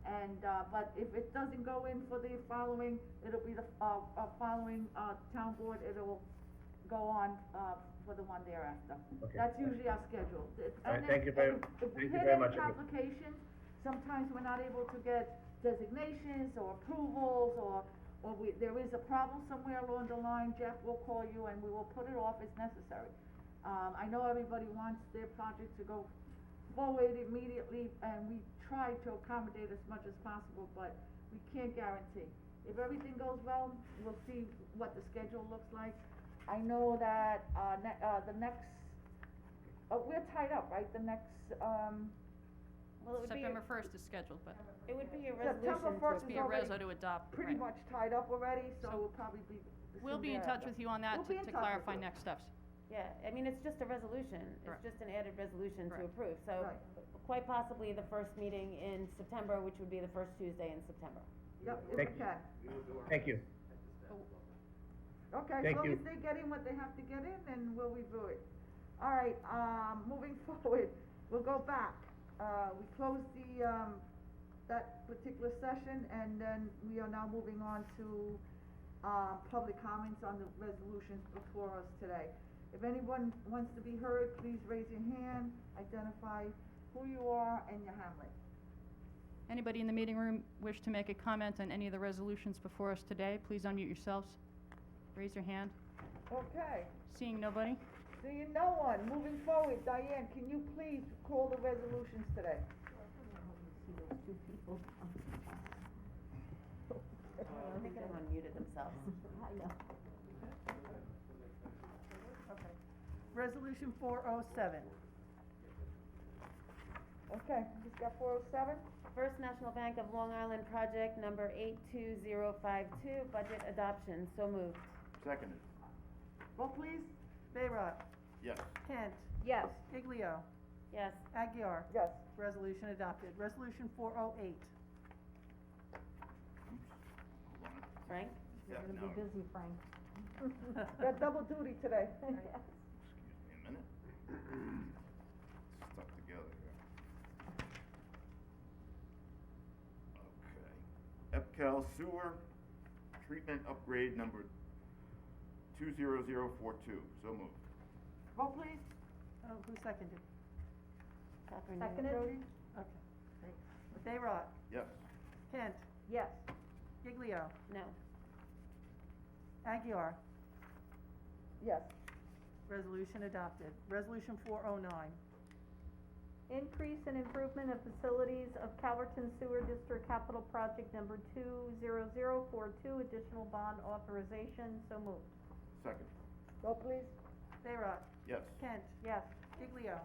And, but if it doesn't go in for the following, it'll be the, following, town board, it'll go on, for the one thereafter. Okay. That's usually our schedule. All right, thank you very- If we thank you hit very any much. complications, sometimes we're not able to get designations or approvals, or there is a problem somewhere along the line, Jeff will call you and we will put it off as necessary. I know everybody wants their project to go forward immediately, and we try to accommodate as much as possible, but we can't guarantee. If everything goes well, we'll see what the schedule looks like. I know that, the next, we're tied up, right, the next, Well, it would be, September 1st is scheduled, but it would be a September resolution 1st to, is be a already reso to adopt. pretty right. much tied up already, so So we'll probably be. We'll soon be in touch thereafter. with you on that We'll be in to touch with clarify you. next steps. yeah, I mean, it's just a resolution. Correct. It's just an added resolution to Correct. approve. So Right. quite possibly the first meeting in September, which would be the first Tuesday in September. Yep, if Thank we you. can. Thank you. Okay, as Thank long you. as they get in what they have to get in, then we'll review it. All right, moving forward, we'll go back. We closed that particular session, and then we are now moving on to, public comments on the resolutions before us today. If anyone wants to be heard, please raise your hand, identify who you are and your hamlet. Anybody in the meeting room wish to make a comment on any of the resolutions before us today, please unmute yourselves. Raise your hand. Okay, Seeing nobody? seeing no one, moving forward, Diane, can you please call the resolutions today? I think they've unmuted themselves. I know. Okay. Resolution 407. Okay, just got 407. First National Bank of Long Island project number 82052, budget adoption, so moved. Seconded. Vote please. Bayrock. Yes. Kent. Yes. Giglio. Yes. Aguirre. Yes. Resolution adopted. Resolution 408. Hold on. Frank? You're Yeah, gonna no. be busy, Frank. Got double duty today. Excuse me a minute. Stuck together here. Okay. EPCAL sewer treatment upgrade number 20042, so moved. Vote please. Oh, who seconded? Catherine, Seconded? Jody? Okay, great. Bayrock. Yes. Kent. Yes. Giglio. No. Aguirre. Yes. Resolution adopted. Resolution 409. Increase and improvement of facilities of Calverton Sewer District Capital Project number 20042, additional bond authorization, so moved. Second. Vote please. Bayrock. Yes. Kent. Yes. Giglio.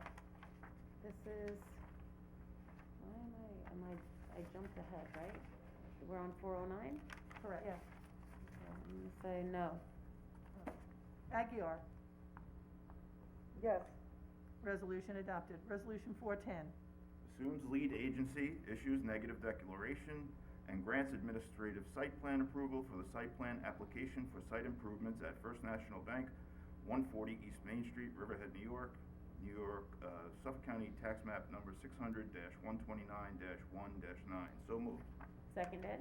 This is, I jumped ahead, right? We're on 409? Correct. Yes. I'm gonna say no. Aguirre. Yes. Resolution adopted. Resolution 410. Assumes lead agency, issues negative declaration, and grants administrative site plan approval for the site plan application for site improvements at First National Bank, 140 East Main Street, Riverhead, New York, Suffolk County Tax Map number 600-129-1-9. So moved. Seconded?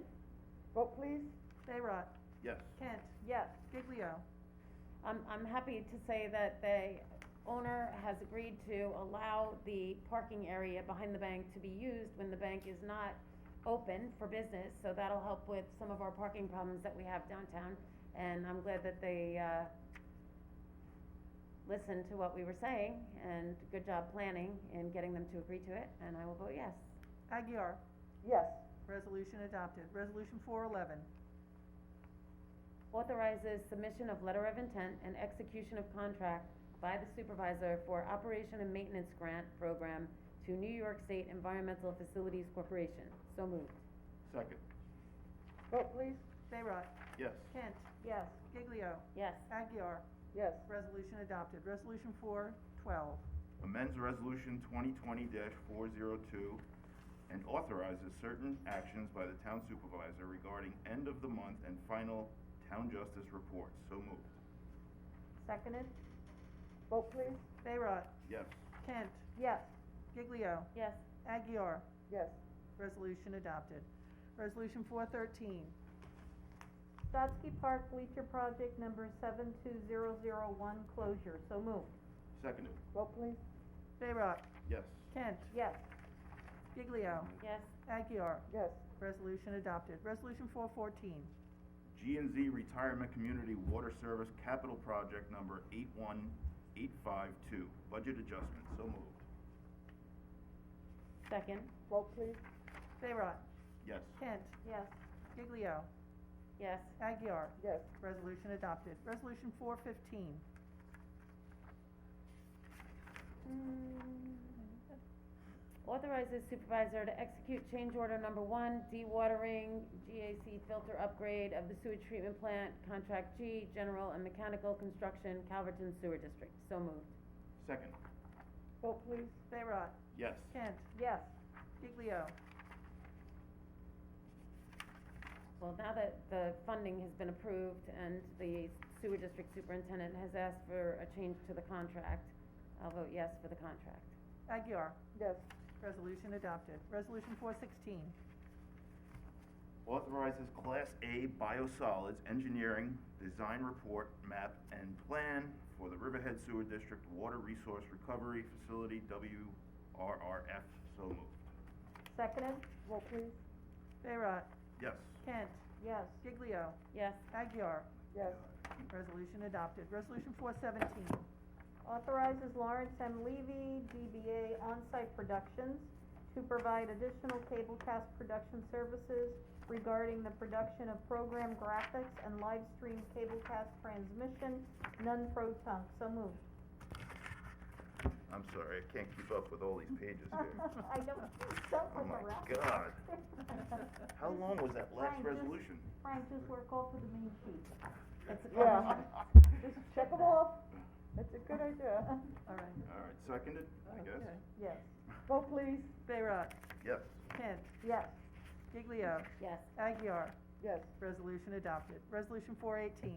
Vote please. Bayrock. Yes. Kent. Yes. Giglio. I'm happy to say that the owner has agreed to allow the parking area behind the bank to be used when the bank is not open for business, so that'll help with some of our parking problems that we have downtown, and I'm glad that they, listened to what we were saying, and good job planning and getting them to agree to it, and I will vote yes. Aguirre. Yes. Resolution adopted. Resolution 411. Authorizes submission of letter of intent and execution of contract by the supervisor for operation and maintenance grant program to New York State Environmental Facilities Corporation. So moved. Second. Vote please. Bayrock. Yes. Kent. Yes. Giglio. Yes. Aguirre. Yes. Resolution adopted. Resolution 412. Amends resolution 2020-402 and authorizes certain actions by the town supervisor regarding end of the month and final town justice reports. So moved. Seconded? Vote please. Bayrock. Yes. Kent. Yes. Giglio. Yes. Aguirre. Yes. Resolution adopted. Resolution 413. Stotsky Park Bleacher Project number 72001, closure, so moved. Seconded. Vote please. Bayrock. Yes. Kent. Yes. Giglio. Yes. Aguirre. Yes. Resolution adopted. Resolution 414. G&Z Retirement Community Water Service Capital Project number 81852, budget adjustment. So moved. Second? Vote please. Bayrock. Yes. Kent. Yes. Giglio. Yes. Aguirre. Yes. Resolution adopted. Resolution 415. Authorizes supervisor to execute change order number 1, dewatering GAC filter upgrade of the sewage treatment plant, contract G, general and mechanical construction, Calverton Sewer District. So moved. Second. Vote please. Bayrock. Yes. Kent. Yes. Giglio. Well, now that the funding has been approved and the sewer district superintendent has asked for a change to the contract, I'll vote yes for the contract. Aguirre. Yes. Resolution adopted. Resolution 416. Authorizes Class A biosolids engineering design report, map, and plan for the Riverhead Sewer District Water Resource Recovery Facility, WRRF. So moved. Seconded? Vote please. Bayrock. Yes. Kent. Yes. Giglio. Yes. Aguirre. Yes. Resolution adopted. Resolution 417. Authorizes Lawrence M. Levy, DBA On-Site Productions, to provide additional cablecast production services regarding the production of program graphics and live stream cablecast transmission, non-pro tunc. So moved. I'm sorry, I can't keep up with all these pages here. I don't, Oh my God. How long was that last resolution? Frank, just work off of the main sheet. Yeah. Just check them off. That's a good idea. All right. All right, seconded, I guess. Okay. Yes. Vote please. Bayrock, Yes. Kent, Yes. Giglio, Yes. Aguirre, Yes. resolution adopted. Resolution 418,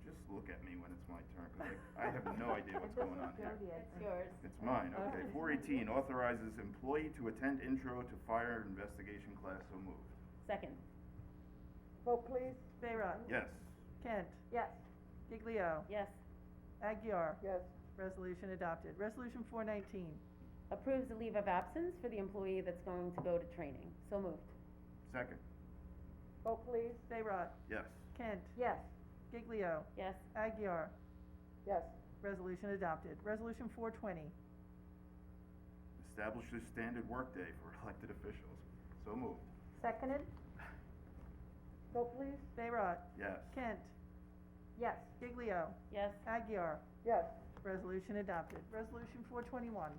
Just look at me when it's my turn, 'cause I have no idea what's going on here. It's yours. It's mine, okay. 418, authorizes employee to attend intro to fire investigation class, so moved. Second. Vote please. Bayrock, Yes. Kent, Yes. Giglio, Yes. Aguirre, Yes. resolution adopted. Resolution 419, Approves the leave of absence for the employee that's going to go to training. So moved. Second. Vote please. Bayrock, Yes. Kent, Yes. Giglio, Yes. Aguirre, Yes. resolution adopted. Resolution 420, Establishes standard workday for elected officials, so moved. Seconded? Vote please. Bayrock, Yes. Kent, Yes. Giglio, Yes. Aguirre, Yes. resolution adopted. Resolution 421,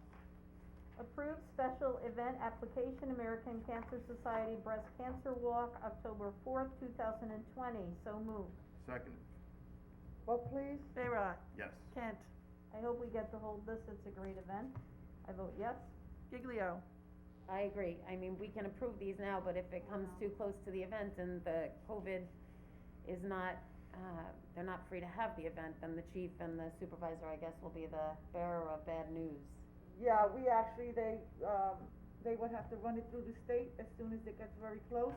Approve special event application, American Cancer Society Breast Cancer Walk, October 4th, 2020. So moved. Seconded. Vote please. Bayrock, Yes. Kent, I hope we get to hold this, it's a great event. I vote yes. Giglio, I agree. I mean, we can approve these now, but if it comes too close to the event and the COVID is not, they're not free to have the event, then the chief and the supervisor, I guess, will be the bearer of bad news. Yeah, we actually, they would have to run it through the state as soon as it gets very close.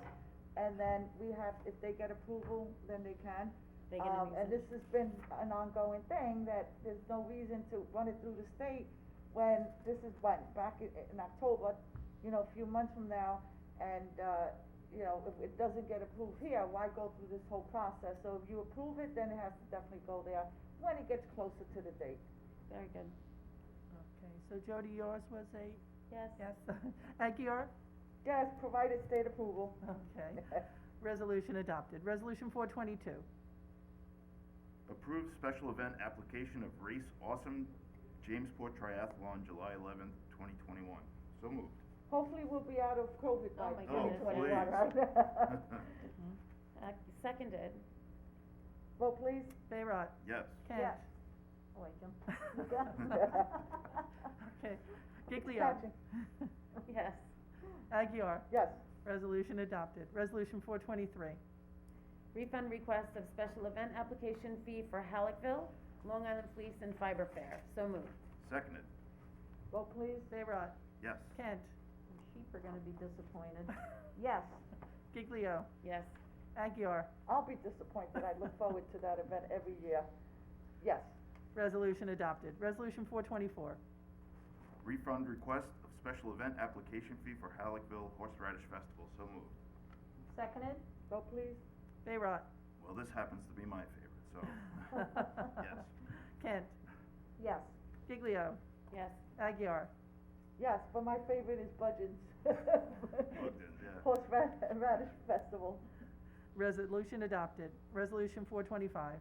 And then we have, if they get approval, then they can. They get an And this has been an ongoing thing, that there's no reason to run it through the state when this is when, back in October, you know, a few months from now, and, you know, if it doesn't get approved here, why go through this whole process? So if you approve it, then it has to definitely go there when it gets closer to the date. Very good. okay, so Jody, yours was a Yes. yes. Aguirre, Yes, provided state approval. okay, resolution adopted. Resolution 422, Approved special event application of Race Awesome Jamesport Triathlon, July 11th, 2021. So moved. Hopefully we'll be out of COVID by Oh, my goodness, 2021, yes. right? Seconded. Vote please. Bayrock, Yes. Kent. Yes. Oh, wait, Jim. Okay, Giglio, Catching. Yes. Aguirre, Yes. resolution adopted. Resolution 423, Refund request of special event application fee for Halleckville, Long Island Fleece and Fiber Fair. So moved. Seconded. Vote please. Bayrock, Yes. Kent, The sheep are gonna be disappointed. Yes. Giglio, Yes. Aguirre, I'll be disappointed. I look forward to that event every year. Yes. resolution adopted. Resolution 424, Refund request of special event application fee for Halleckville Horseradish Festival. So moved. Seconded? Vote please. Bayrock, Well, this happens to be my favorite, so, yes. Kent, Yes. Giglio, Yes. Aguirre, Yes, but my favorite is Budgeons. Budgeons, yeah. Horseradish Festival. resolution adopted. Resolution 425,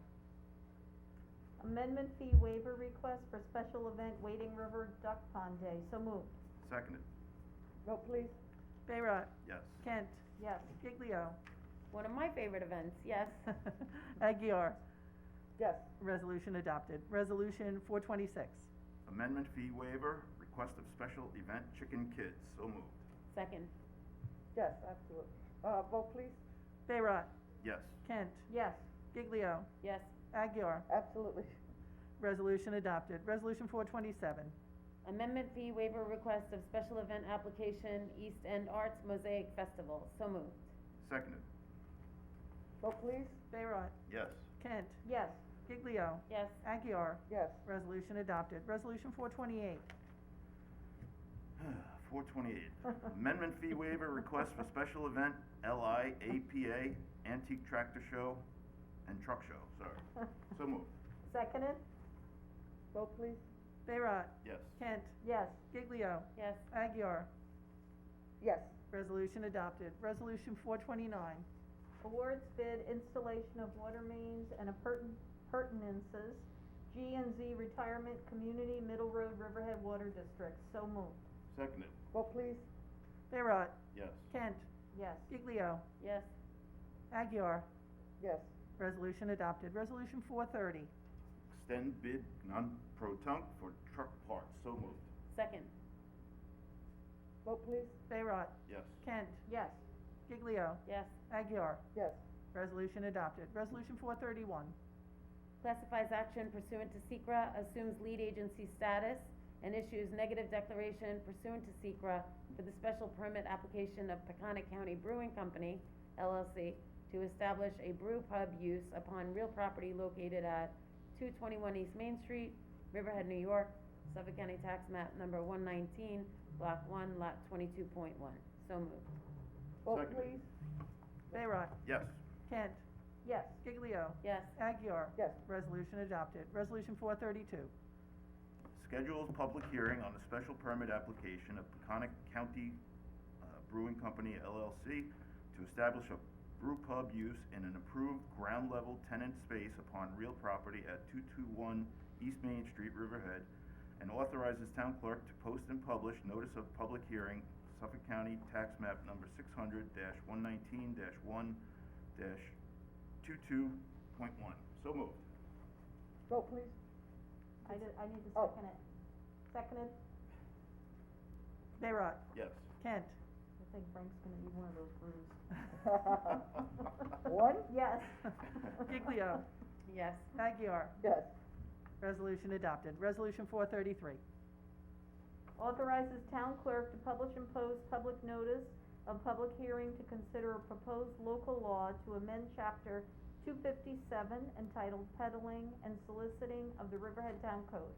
Amendment fee waiver request for special event Wading River Duck Pond Day. So moved. Seconded. Vote please. Bayrock, Yes. Kent, Yes. Giglio, One of my favorite events. Yes. Aguirre, Yes. resolution adopted. Resolution 426, Amendment fee waiver, request of special event Chicken Kids. So moved. Second. Yes, absolutely. Vote please. Bayrock, Yes. Kent, Yes. Giglio, Yes. Aguirre, Absolutely. resolution adopted. Resolution 427, Amendment fee waiver request of special event application East End Arts Mosaic Festival. So moved. Seconded. Vote please. Bayrock, Yes. Kent, Yes. Giglio, Yes. Aguirre, Yes. resolution adopted. Resolution 428, 428. Amendment fee waiver request for special event LIAPA Antique Tractor Show and Truck Show. Sorry. So moved. Seconded? Vote please. Bayrock, Yes. Kent, Yes. Giglio, Yes. Aguirre, Yes. resolution adopted. Resolution 429, Awards bid installation of water mains and appurtenances, G and Z Retirement Community Middle Road Riverhead Water District. So moved. Seconded. Vote please. Bayrock. Yes. Kent. Yes. Giglio. Yes. Aguirre. Yes. Resolution adopted. Resolution 430. Extend bid non-pro-tunc for truck parts. So moved. Second. Vote please. Bayrock. Yes. Kent. Yes. Giglio. Yes. Aguirre. Yes. Resolution adopted. Resolution 431. Classifies action pursuant to SECRA, assumes lead agency status, and issues negative declaration pursuant to SECRA for the special permit application of Peconic County Brewing Company, LLC, to establish a brew pub use upon real property located at 221 East Main Street, Riverhead, New York, Suffolk County Tax Map number 119, Block 1, Lot 22.1. So moved. Vote Seconded. please. Bayrock. Yes. Kent. Yes. Giglio. Yes. Aguirre. Yes. Resolution adopted. Resolution 432. Schedules public hearing on the special permit application of Peconic County Brewing Company LLC to establish a brew pub use in an approved ground level tenant space upon real property at 221 East Main Street, Riverhead, and authorizes town clerk to post and publish notice of public hearing, Suffolk County Tax Map number 600-119-1-22.1. So moved. Vote please. I need to Oh. second it. Seconded? Bayrock. Yes. Kent. I think Frank's gonna need one of those brews. One? Yes. Giglio. Yes. Aguirre. Yes. Resolution adopted. Resolution 433. Authorizes town clerk to publish and post public notice of public hearing to consider a proposed local law to amend chapter 257 entitled Peddling and Soliciting of the Riverhead Town Code.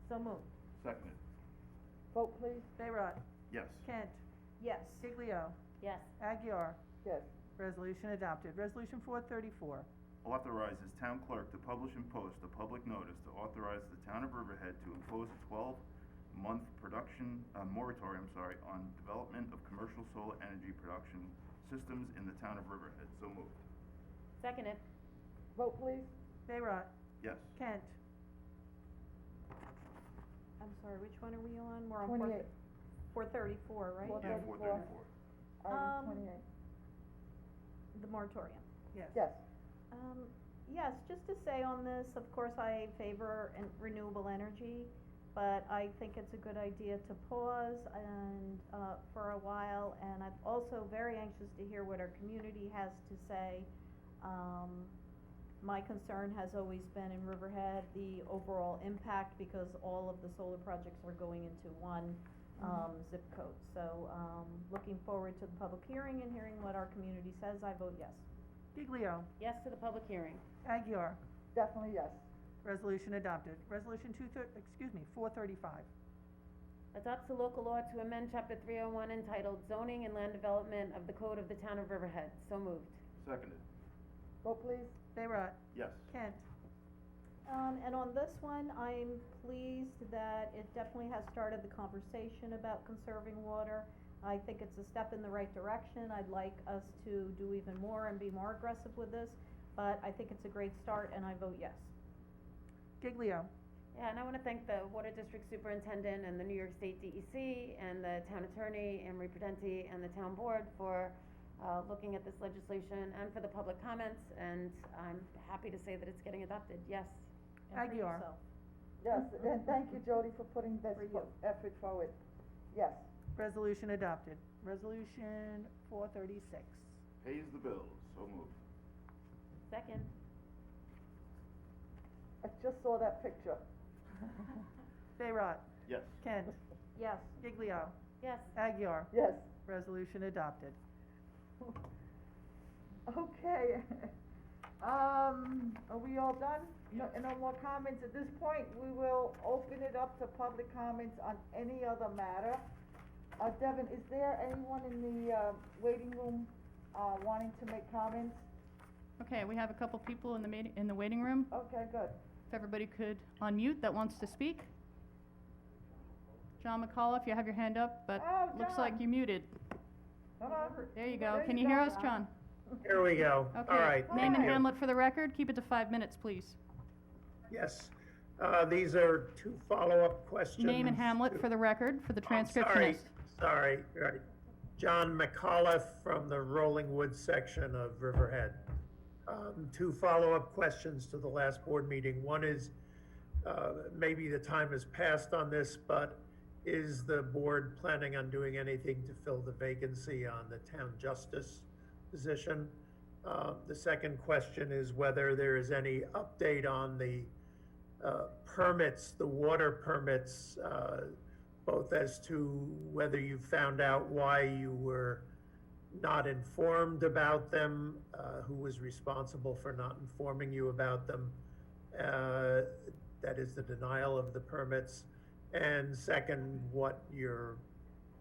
So moved. Seconded. Vote please. Bayrock. Yes. Kent. Yes. Giglio. Yes. Aguirre. Yes. Resolution adopted. Resolution 434. Authorizes town clerk to publish and post a public notice to authorize the town of Riverhead to impose a 12-month moratorium, on development of commercial solar energy production systems in the town of Riverhead. So moved. Seconded. Vote please. Bayrock. Yes. Kent. I'm sorry, which one are we on? We're on 28. 434, right? Yeah, 434. Item 28. The moratorium. Yes. Yes. Yes, just to say on this, of course, I favor renewable energy, but I think it's a good idea to pause and, for a while, and I'm also very anxious to hear what our community has to say. My concern has always been in Riverhead, the overall impact, because all of the solar projects are going into one, zip code. So, looking forward to the public hearing and hearing what our community says, I vote yes. Giglio. Yes to the public hearing. Aguirre. Definitely yes. Resolution adopted. Resolution 435. Adopts a local law to amend chapter 301 entitled Zoning and Land Development of the Code of the Town of Riverhead. So moved. Seconded. Vote please. Bayrock. Yes. Kent. And on this one, I'm pleased that it definitely has started the conversation about conserving water. I think it's a step in the right direction. I'd like us to do even more and be more aggressive with this, but I think it's a great start, and I vote yes. Giglio. Yeah, and I want to thank the Water District Superintendent and the New York State DEC and the Town Attorney, Emery Prudenti, and the Town Board for looking at this legislation and for the public comments, and I'm happy to say that it's getting adopted. Yes. And for Aguirre. yourself. Yes, and thank you, Jody, for putting this For you. effort forward. Yes. Resolution adopted. Resolution 436. Pays the bills. So moved. Second. I just saw that picture. Bayrock. Yes. Kent. Yes. Giglio. Yes. Aguirre. Yes. Resolution adopted. Okay. Are we all done? No more comments. At this point, we will open it up to public comments on any other matter. Devin, is there anyone in the, waiting room, wanting to make comments? Okay, we have a couple people in the waiting room. Okay, good. If everybody could unmute that wants to speak. John McCullough, if you have your hand up, but Oh, looks like John. you're muted. Come on. There you go. There Can you you hear go. us, John? Here we go. Okay. All right. Name and thank you. hamlet for the record. Keep it to 5 minutes, please. Yes. These are two follow-up questions. Name and hamlet for the record, for the transcriptionist. Sorry, right. John McAuliffe from the Rolling Woods section of Riverhead. Two follow-up questions to the last board meeting. One is, maybe the time has passed on this, but is the board planning on doing anything to fill the vacancy on the town justice position? The second question is whether there is any update on the permits, the water permits, both as to whether you found out why you were not informed about them, who was responsible for not informing you about them, that is the denial of the permits, and second, what your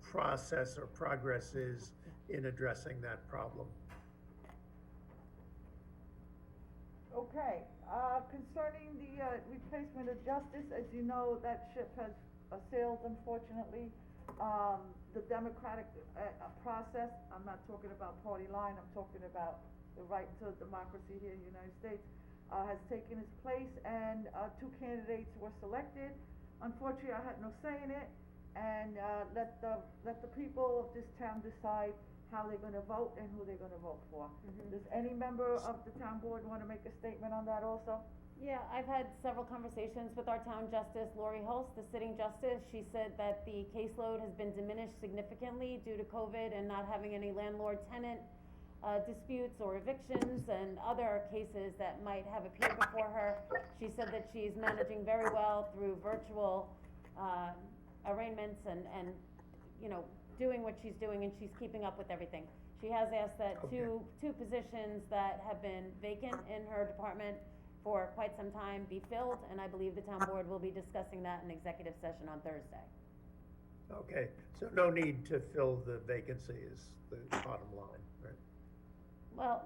process or progress is in addressing that problem. Okay, concerning the replacement of justice, as you know, that ship has sailed, unfortunately. The democratic process, I'm not talking about party line, I'm talking about the right to democracy here in the United States, has taken its place, and two candidates were selected. Unfortunately, I had no say in it, and let the people of this town decide how they're gonna vote and who they're gonna vote for. Does any member of the town board wanna make a statement on that also? Yeah, I've had several conversations with our town justice, Lori Holst, the sitting justice. She said that the caseload has been diminished significantly due to COVID and not having any landlord-tenant disputes or evictions and other cases that might have appeared before her. She said that she's managing very well through virtual arraignments and, you know, doing what she's doing, and she's keeping up with everything. She has asked that two positions that have been vacant in her department for quite some time be filled, and I believe the town board will be discussing that in executive session on Thursday. Okay, so no need to fill the vacancy is the bottom line, right? Well,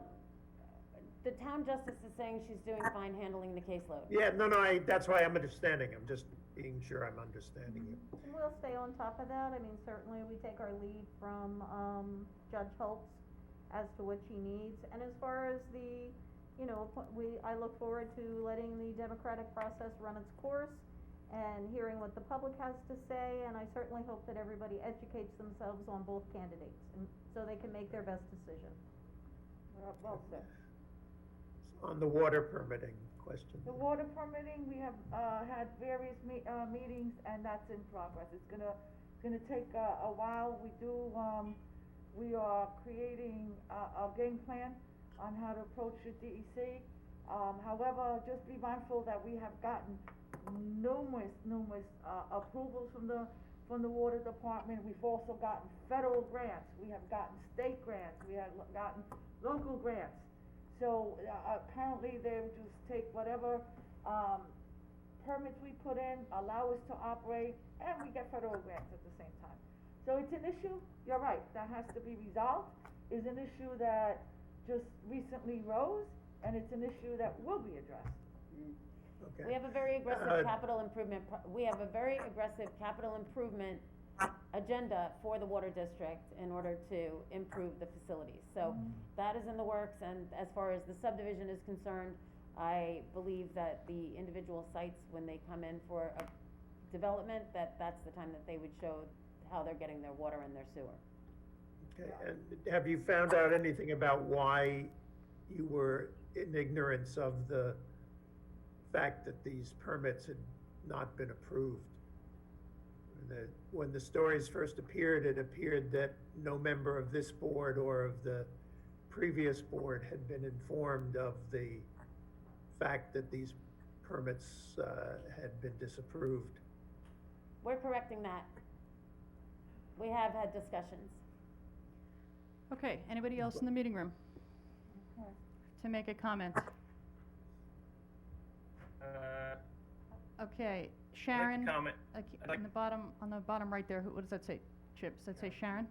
the town justice is saying she's doing fine handling the caseload. Yeah, no, that's why I'm understanding. I'm just being sure I'm understanding you. And we'll stay on top of that. I mean, certainly we take our lead from, Judge Holtz as to what she needs. And as far as the, you know, I look forward to letting the democratic process run its course and hearing what the public has to say, and I certainly hope that everybody educates themselves on both candidates, and so they can make their best decision. Well said. On the water permitting question. The water permitting, we have, had various meetings, and that's in progress. It's gonna take a while. We are creating a game plan on how to approach the DEC. However, just be mindful that we have gotten numerous approvals from the water department. We've also gotten federal grants, we have gotten state grants, we have gotten local grants. So apparently they will just take whatever permits we put in, allow us to operate, and we get federal grants at the same time. So it's an issue, you're right, that has to be resolved. It's an issue that just recently rose, and it's an issue that will be addressed. Okay. We have a very aggressive capital improvement, agenda for the water district in order to improve the facilities. So that is in the works, and as far as the subdivision is concerned, I believe that the individual sites, when they come in for a development, that's the time that they would show how they're getting their water and their sewer. Okay, and have you found out anything about why you were in ignorance of the fact that these permits had not been approved? When the stories first appeared, it appeared that no member of this board or of the previous board had been informed of the fact that these permits had been disapproved. We're correcting that. We have had discussions. Okay, anybody else in the meeting room to make a comment? Okay, Sharon. Comment. On the bottom right there, what does that say? Chip, does that say Sharon?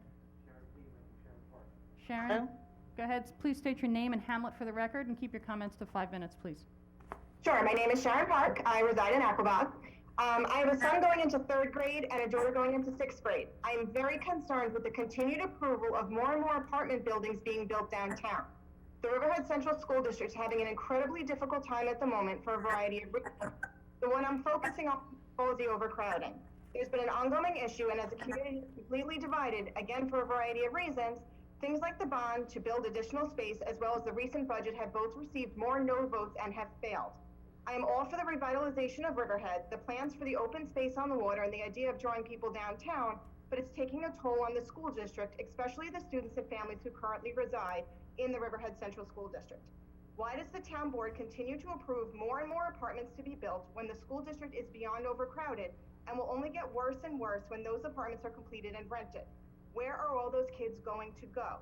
Sharon, go ahead, please state your name and hamlet for the record, and keep your comments to 5 minutes, please. Sure, my name is Sharon Park. I reside in Aquabog. I have a son going into 3rd grade and a daughter going into 6th grade. I'm very concerned with the continued approval of more and more apartment buildings being built downtown. The Riverhead Central School District is having an incredibly difficult time at the moment for a variety of reasons. The one I'm focusing on is the overcrowding. There's been an ongoing issue, and as the community is completely divided, again for a variety of reasons, things like the bond to build additional space, as well as the recent budget, have both received more no votes and have failed. I am all for the revitalization of Riverhead, the plans for the open space on the water, and the idea of drawing people downtown, but it's taking a toll on the school district, especially the students and families who currently reside in the Riverhead Central School District. Why does the town board continue to approve more and more apartments to be built when the school district is beyond overcrowded and will only get worse and worse when those apartments are completed and rented? Where are all those kids going to go?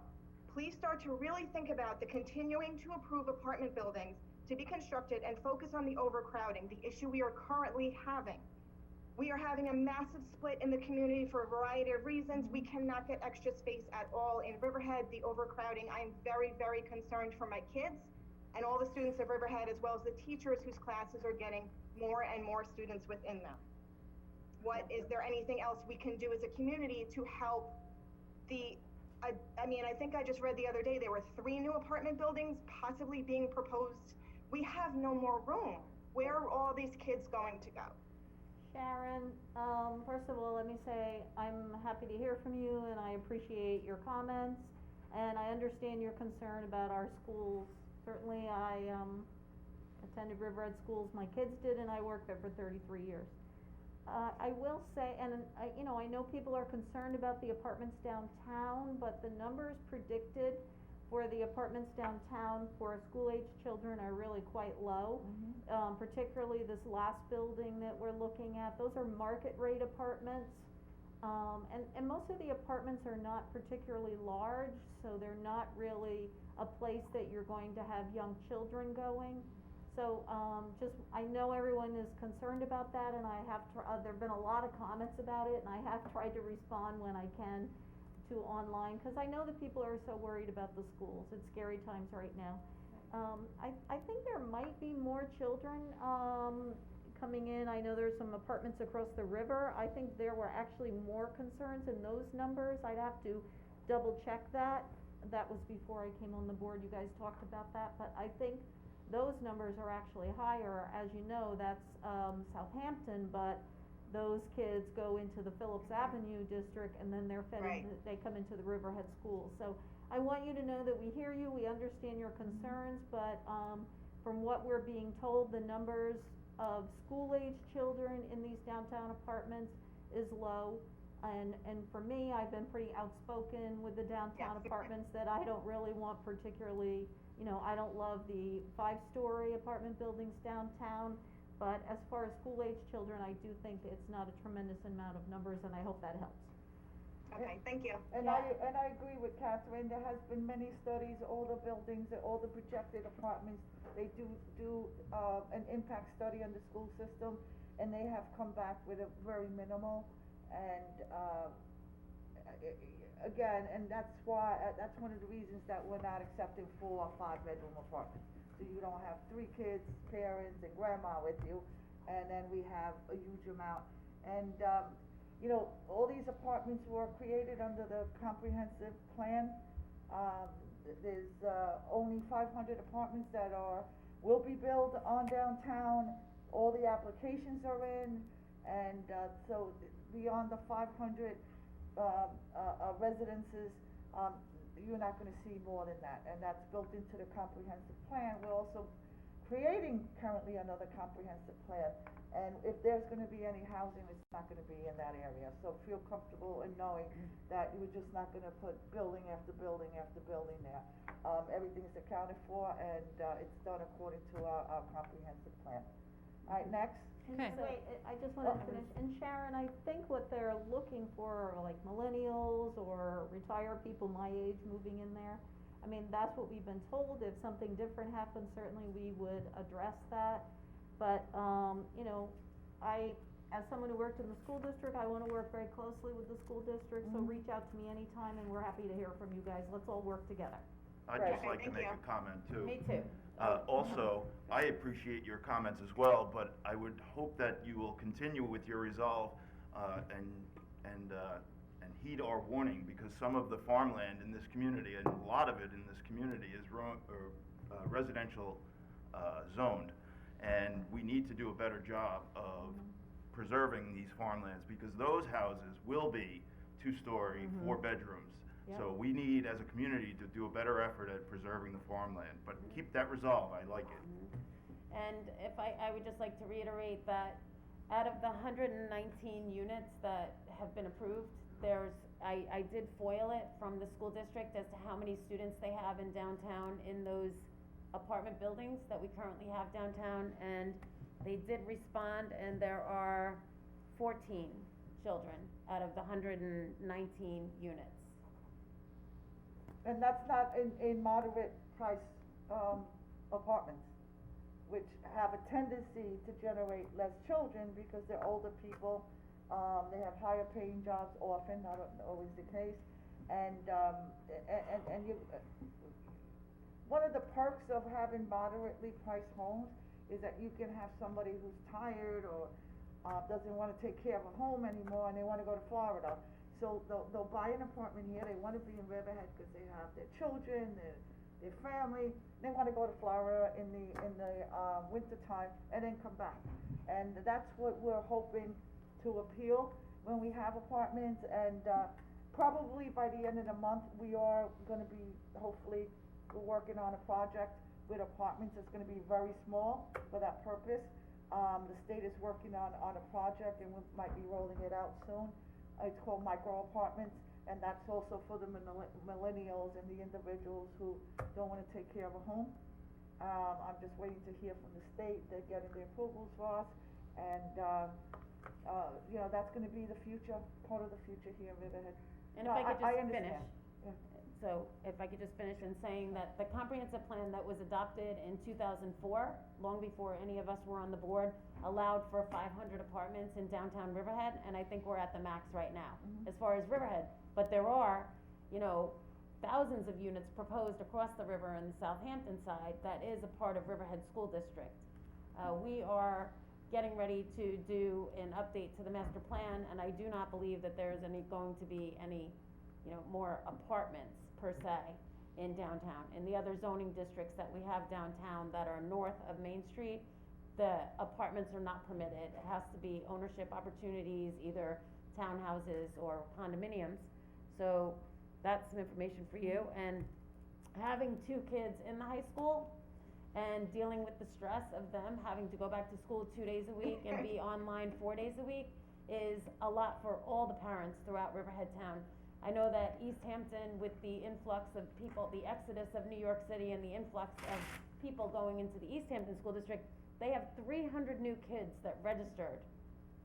Please start to really think about the continuing to approve apartment buildings to be constructed and focus on the overcrowding, the issue we are currently having. We are having a massive split in the community for a variety of reasons. We cannot get extra space at all in Riverhead. The overcrowding, I am very, very concerned for my kids and all the students of Riverhead, as well as the teachers whose classes are getting more and more students within them. Is there anything else we can do as a community to help I think I just read the other day, there were 3 new apartment buildings possibly being proposed. We have no more room. Where are all these kids going to go? Sharon, first of all, let me say, I'm happy to hear from you, and I appreciate your comments, and I understand your concern about our schools. Certainly, I attended Riverhead schools, my kids did, and I worked there for 33 years. I will say, and I know people are concerned about the apartments downtown, but the numbers predicted for the apartments downtown for school-age children are really quite low. Particularly this last building that we're looking at, those are market rate apartments. And most of the apartments are not particularly large, so they're not really a place that you're going to have young children going. So, I know everyone is concerned about that, and I have, there've been a lot of comments about it, and I have tried to respond when I can to online, because I know that people are so worried about the schools. It's scary times right now. I think there might be more children, coming in. I know there's some apartments across the river. I think there were actually more concerns in those numbers. I'd have to double check that. That was before I came on the board. You guys talked about that, but I think those numbers are actually higher. As you know, that's Southampton, but those kids go into the Phillips Avenue district, and then they're fed into, they come into the Riverhead schools. So I want you to know that we hear you, we understand your concerns, but from what we're being told, the numbers of school-age children in these downtown apartments is low. And for me, I've been pretty outspoken with the downtown apartments that I don't really want particularly, I don't love the 5-story apartment buildings downtown, but as far as school-age children, I do think it's not a tremendous amount of numbers, and I hope that helps. Okay, thank you. And I agree with Catherine. There has been many studies, all the buildings, all the projected apartments, they do an impact study on the school system, and they have come back with a very minimal, and again, and that's why, that's one of the reasons that we're not accepting 4 or 5 bedroom apartments. So you don't have 3 kids, parents, and grandma with you, and then we have a huge amount. And, all these apartments were created under the comprehensive plan. There's, only 500 apartments that will be built on downtown. All the applications are in, and, so beyond the 500, residences, you're not gonna see more than that, and that's built into the comprehensive plan. We're also creating currently another comprehensive plan, and if there's gonna be any housing, it's not gonna be in that area. So feel comfortable in knowing that we're just not gonna put building after building after building there. Everything's accounted for, and, it's done according to our comprehensive plan. All right, next. Okay. Wait, I just wanted to finish, and Sharon, I think what they're looking for are like millennials or retired people my age moving in there. I mean, that's what we've been told. If something different happens, certainly we would address that. But, as someone who worked in the school district, I wanna work very closely with the school district, so reach out to me anytime, and we're happy to hear from you guys. Let's all work together. I'd just like to make a comment too. Me too. Also, I appreciate your comments as well, but I would hope that you will continue with your resolve, and heed our warning, because some of the farmland in this community, and a lot of it in this community, is residential zoned. And we need to do a better job of preserving these farmlands, because those houses will be two-story, 4 bedrooms. Yep. So we need, as a community, to do a better effort at preserving the farmland, but keep that resolve, I like it. And if I would just like to reiterate that out of the 119 units that have been approved, I did FOIL it from the school district as to how many students they have in downtown in those apartment buildings that we currently have downtown, and they did respond, and there are 14 children out of the 119 units. And that's not in moderate price, apartments, which have a tendency to generate less children because they're older people, they have higher paying jobs often, not always the case, and you, one of the perks of having moderately priced homes is that you can have somebody who's tired or, doesn't wanna take care of a home anymore and they wanna go to Florida. So they'll buy an apartment here, they wanna be in Riverhead because they have their children, their family, they wanna go to Florida in the winter time and then come back. And that's what we're hoping to appeal when we have apartments, and, probably by the end of the month, we are gonna be, hopefully, we're working on a project with apartments that's gonna be very small for that purpose. The state is working on a project and we might be rolling it out soon. It's called micro apartments, and that's also for the millennials and the individuals who don't wanna take care of a home. I'm just waiting to hear from the state, they're getting the approvals for us, and, you know, that's gonna be the future, part of the future here in Riverhead. And No, if I could I just understand. finish. Yeah. So if I could just finish in saying that the comprehensive plan that was adopted in 2004, long before any of us were on the board, allowed for 500 apartments in downtown Riverhead, and I think we're at the max right now, as far as Riverhead. But there are, you know, thousands of units proposed across the river in the Southampton side that is a part of Riverhead School District. We are getting ready to do an update to the master plan, and I do not believe that there's going to be any, you know, more apartments per se in downtown. In the other zoning districts that we have downtown that are north of Main Street, the apartments are not permitted. It has to be ownership opportunities, either townhouses or condominiums. So that's some information for you. And having 2 kids in the high school and dealing with the stress of them having to go back to school 2 days a week and be online 4 days a week is a lot for all the parents throughout Riverhead Town. I know that East Hampton, with the influx of people, the exodus of New York City and the influx of people going into the East Hampton School District, they have 300 new kids that registered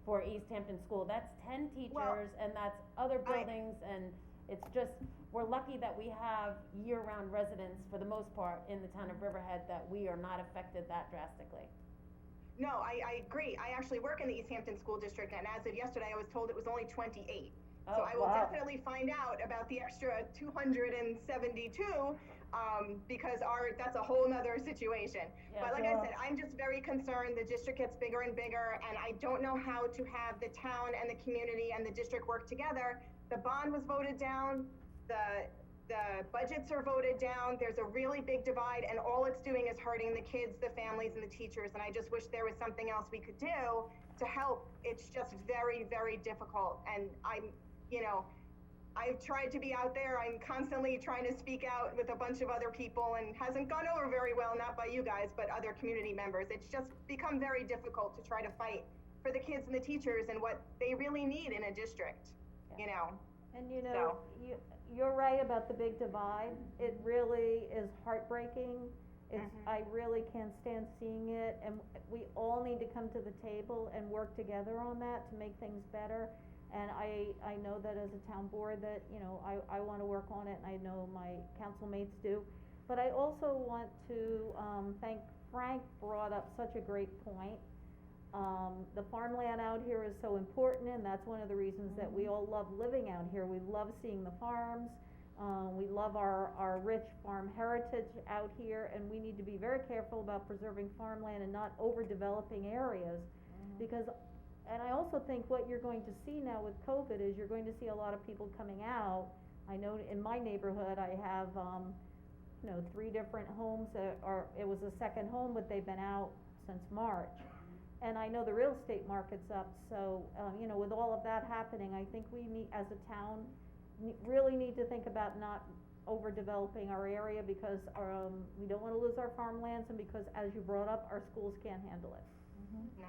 for East Hampton School. That's 10 teachers, and that's other buildings, and it's just, we're lucky that we have year-round residents, for the most part, in the town of Riverhead, that we are not affected that drastically. No, I agree. I actually work in the East Hampton School District, and as of yesterday, I was told it was only 28. So I will definitely find out about the extra 272, because that's a whole nother situation. Yeah. But like I said, I'm just very concerned, the district gets bigger and bigger, and I don't know how to have the town and the community and the district work together. The bond was voted down, the budgets are voted down, there's a really big divide, and all it's doing is hurting the kids, the families, and the teachers, and I just wish there was something else we could do to help. It's just very, very difficult, and I've tried to be out there. I'm constantly trying to speak out with a bunch of other people, and hasn't gone over very well, not by you guys, but other community members. It's just become very difficult to try to fight for the kids and the teachers and what they really need in a district, you know? And you know, you're right about the big divide. It really is heartbreaking. It's, I really can't stand seeing it, and we all need to come to the table and work together on that to make things better. And I know that as a town board that, you know, I wanna work on it, and I know my council mates do. But I also want to, thank Frank, brought up such a great point. The farmland out here is so important, and that's one of the reasons that we all love living out here. We love seeing the farms, we love our rich farm heritage out here, and we need to be very careful about preserving farmland and not overdeveloping areas. Because, and I also think what you're going to see now with COVID is you're going to see a lot of people coming out. I know in my neighborhood, I have, 3 different homes that it was a second home, but they've been out since March. And I know the real estate market's up, so, you know, with all of that happening, I think we need, as a town, really need to think about not overdeveloping our area because, we don't wanna lose our farmlands and because, as you brought up, our schools can't handle it. No.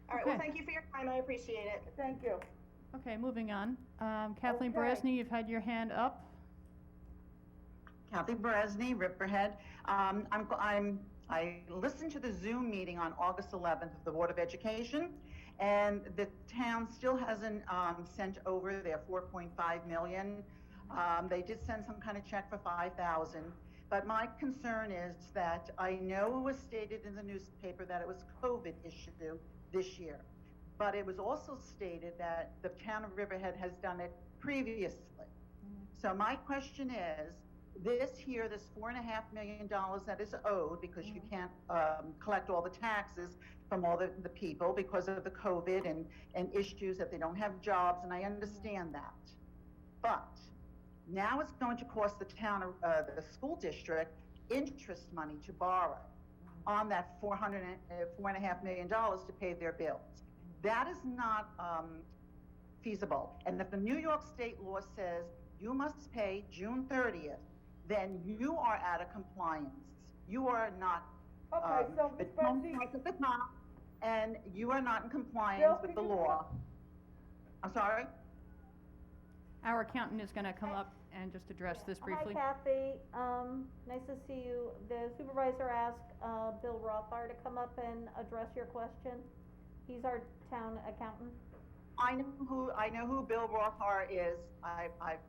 All right, well, Okay. thank you for your time, I appreciate it. Thank you. Okay, moving on. Kathleen Okay. Beresny, you've had your hand up. Kathy Beresny, Riverhead. I listened to the Zoom meeting on August 11th of the Board of Education, and the town still hasn't sent over their 4.5 million. They did send some kind of check for 5,000, but my concern is that I know it was stated in the newspaper that it was COVID issue this year, but it was also stated that the town of Riverhead has done it previously. So my question is, this $4.5 million that is owed, because you can't collect all the taxes from all the people because of the COVID and issues that they don't have jobs, and I understand that. But now it's going to cost the town, the school district, interest money to borrow on that $4.5 million to pay their bills. That is not feasible. And if the New York state law says you must pay June 30th, then you are out of compliance. You are not, Okay, so Ms. Beresny, at the top, and you are not in compliance Bill, with can the you law. I'm sorry? Our accountant is gonna come up and just address this briefly. Hi Kathy, nice to see you. The supervisor asked, Bill Rothar to come up and address your question. He's our town accountant. I know who Bill Rothar is. I've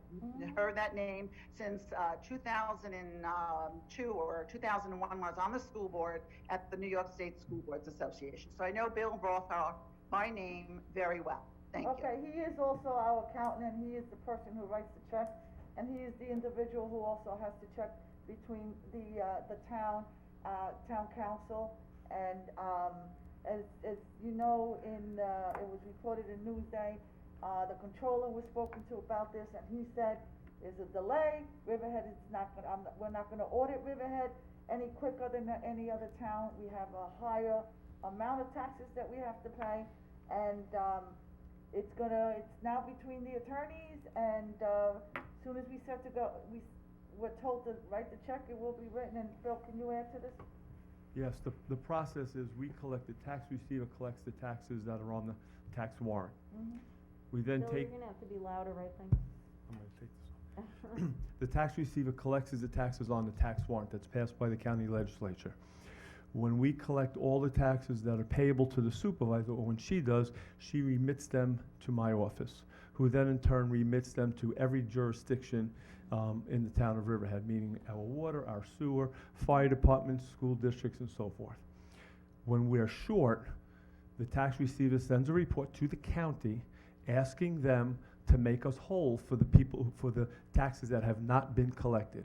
heard that name since 2002 or 2001 when I was on the school board at the New York State School Boards Association. So I know Bill Rothar by name very well. Thank you. okay, he is also our accountant, and he is the person who writes the check, and he is the individual who also has to check between the town council, and, as you know, it was reported in Newsday, the controller was spoken to about this, and he said, there's a delay, Riverhead is not gonna, we're not gonna audit Riverhead any quicker than any other town, we have a higher amount of taxes that we have to pay, and, it's now between the attorneys, and, as soon as we set to go, we're told to write the check, it will be written, and Phil, can you add to this? Yes, the process is we collect, the tax receiver collects the taxes that are on the tax warrant. Mm-hmm. We then Bill, take, you're gonna have to be louder, I think. I'm gonna take this off. The tax receiver collects the taxes on the tax warrant that's passed by the county legislature. When we collect all the taxes that are payable to the supervisor, or when she does, she remits them to my office, who then in turn remits them to every jurisdiction in the town of Riverhead, meaning our water, our sewer, fire departments, school districts, and so forth. When we're short, the tax receiver sends a report to the county asking them to make us whole for the people, for the taxes that have not been collected.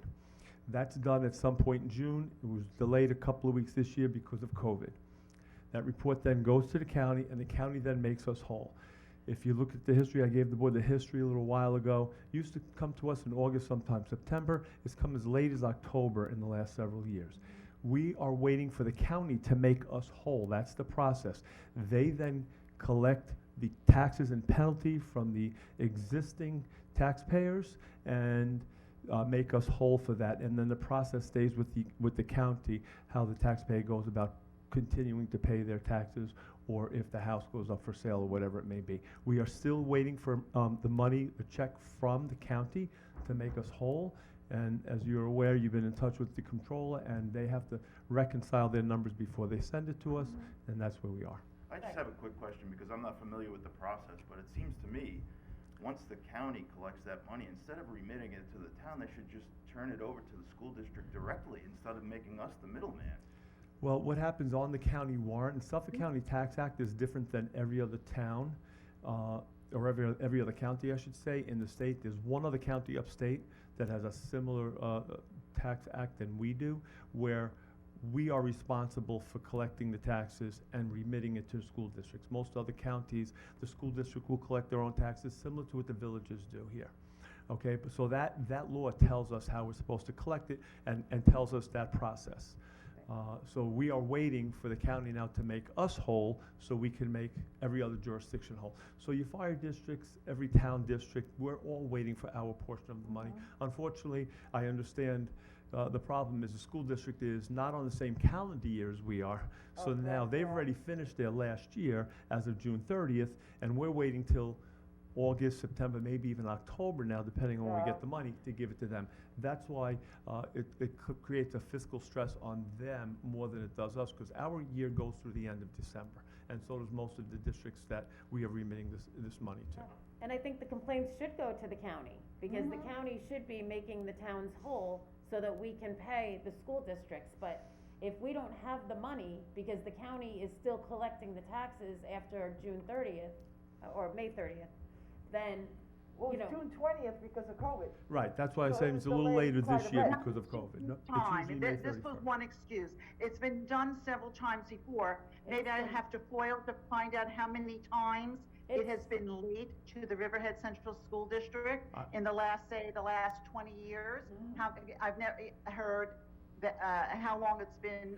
That's done at some point in June. It was delayed a couple of weeks this year because of COVID. That report then goes to the county, and the county then makes us whole. If you look at the history, I gave the board the history a little while ago. It used to come to us in August, sometimes September. It's come as late as October in the last several years. We are waiting for the county to make us whole. That's the process. They then collect the taxes and penalty from the existing taxpayers and make us whole for that. And then the process stays with the county, how the taxpayer goes about continuing to pay their taxes, or if the house goes up for sale or whatever it may be. We are still waiting for the money, the check from the county to make us whole. And as you're aware, you've been in touch with the controller, and they have to reconcile their numbers before they send it to us, and that's where we are. I just have a quick question, because I'm not familiar with the process, but it seems to me, once the county collects that money, instead of remitting it to the town, they should just turn it over to the school district directly, instead of making us the middleman. Well, what happens on the county warrant, and Suffolk County Tax Act is different than every other town, or every other county, I should say, in the state. There's one other county upstate that has a similar tax act than we do, where we are responsible for collecting the taxes and remitting it to the school districts. Most other counties, the school district will collect their own taxes, similar to what the villages do here. Okay, but so that law tells us how we're supposed to collect it and tells us that process. So we are waiting for the county now to make us whole so we can make every other jurisdiction whole. So your fire districts, every town district, we're all waiting for our portion of the money. Unfortunately, I understand the problem is the school district is not on the same calendar year as we are. So now they've already finished their last year as of June 30th, and we're waiting till August, September, maybe even October now, depending on when we get the money, to give it to them. That's why it creates a fiscal stress on them more than it does us, because our year goes through the end of December, and so does most of the districts that we are remitting this money to. And I think the complaints should go to the county, because the county should be making the towns whole so that we can pay the school districts. But if we don't have the money, because the county is still collecting the taxes after June 30th, or May 30th, then, Well, you it's know. June 20th because of COVID. Right, that's why I'm So saying it it's was a little delayed later quite this a year bit. because of COVID. No, it's Time, usually May this was 31st. one excuse. It's been done several times before. Maybe I have to foil to find out how many times it has been late to the Riverhead Central School District in the last 20 years. How, I've never heard that, how long it's been,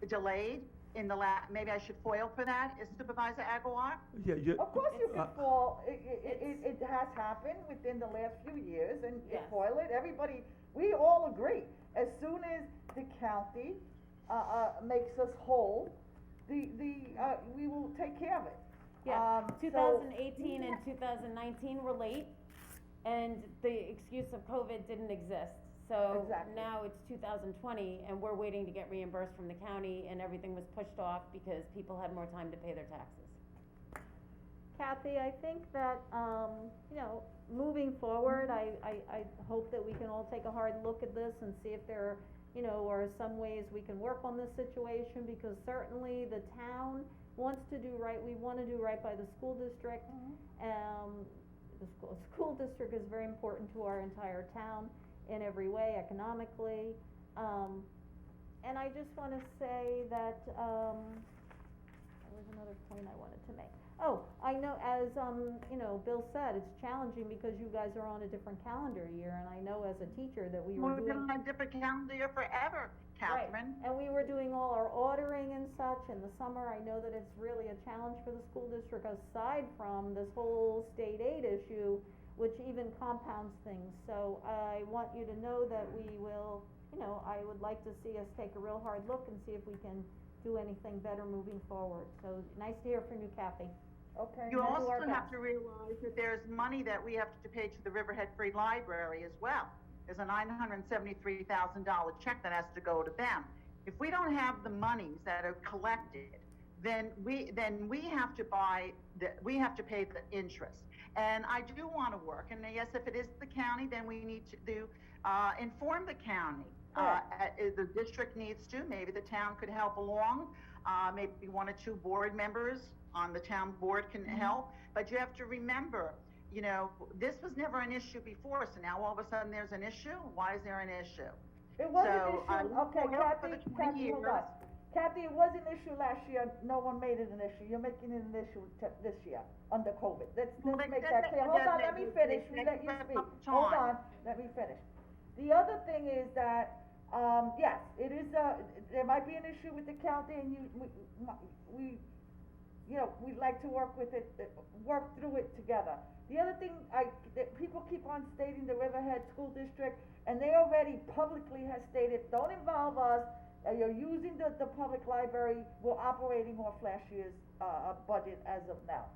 delayed in the maybe I should foil for that, is Supervisor Aguilar? Yeah, Of course you can fall, it has happened within the last few years, and foil it, everybody, we all agree. As soon as the county, makes us whole, we will take care of it. Yeah, So- 2018 and 2019 were late, and the excuse of COVID didn't exist. So Exactly. now it's 2020, and we're waiting to get reimbursed from the county, and everything was pushed off because people had more time to pay their taxes. Kathy, I think that, you know, moving forward, I hope that we can all take a hard look at this and see if there, you know, are some ways we can work on this situation, because certainly the town wants to do right, we wanna do right by the school district. The school district is very important to our entire town in every way, economically. And I just wanna say that, there was another point I wanted to make. Oh, I know, as, you know, Bill said, it's challenging because you guys are on a different calendar year, and I know as a teacher that we were We've doing. been on a different calendar year forever, Catherine. Right, and we were doing all our ordering and such in the summer. I know that it's really a challenge for the school district, aside from this whole state aid issue, which even compounds things. So I want you to know that we will, you know, I would like to see us take a real hard look and see if we can do anything better moving forward. So nice to hear from you, Kathy. Okay. You We'll do also our have best. to realize that there's money that we have to pay to the Riverhead Free Library as well. There's a $973,000 check that has to go to them. If we don't have the monies that are collected, then we have to we have to pay the interest. And I do want to work, and yes, if it is the county, then we need to inform the county. The district needs to, maybe the town could help along, maybe one or two board members on the town board can help, but you have to remember, you know, this was never an issue before, so now all of a sudden there's an issue? Why is there an issue? It was So, an issue, okay, Kathy, hold on. Kathy, it was an issue last year, no one made it an issue, you're making it an issue this year, under COVID. Let's make that clear, hold on, let me finish, we let you speak, hold on, let me finish. The other thing is that, yes, it is, there might be an issue with the county, and we, you know, we'd like to work with it, work through it together. The other thing, that people keep on stating the Riverhead School District, and they already publicly has stated, don't involve us, you're using the public library, we're operating off last year's, budget as of now.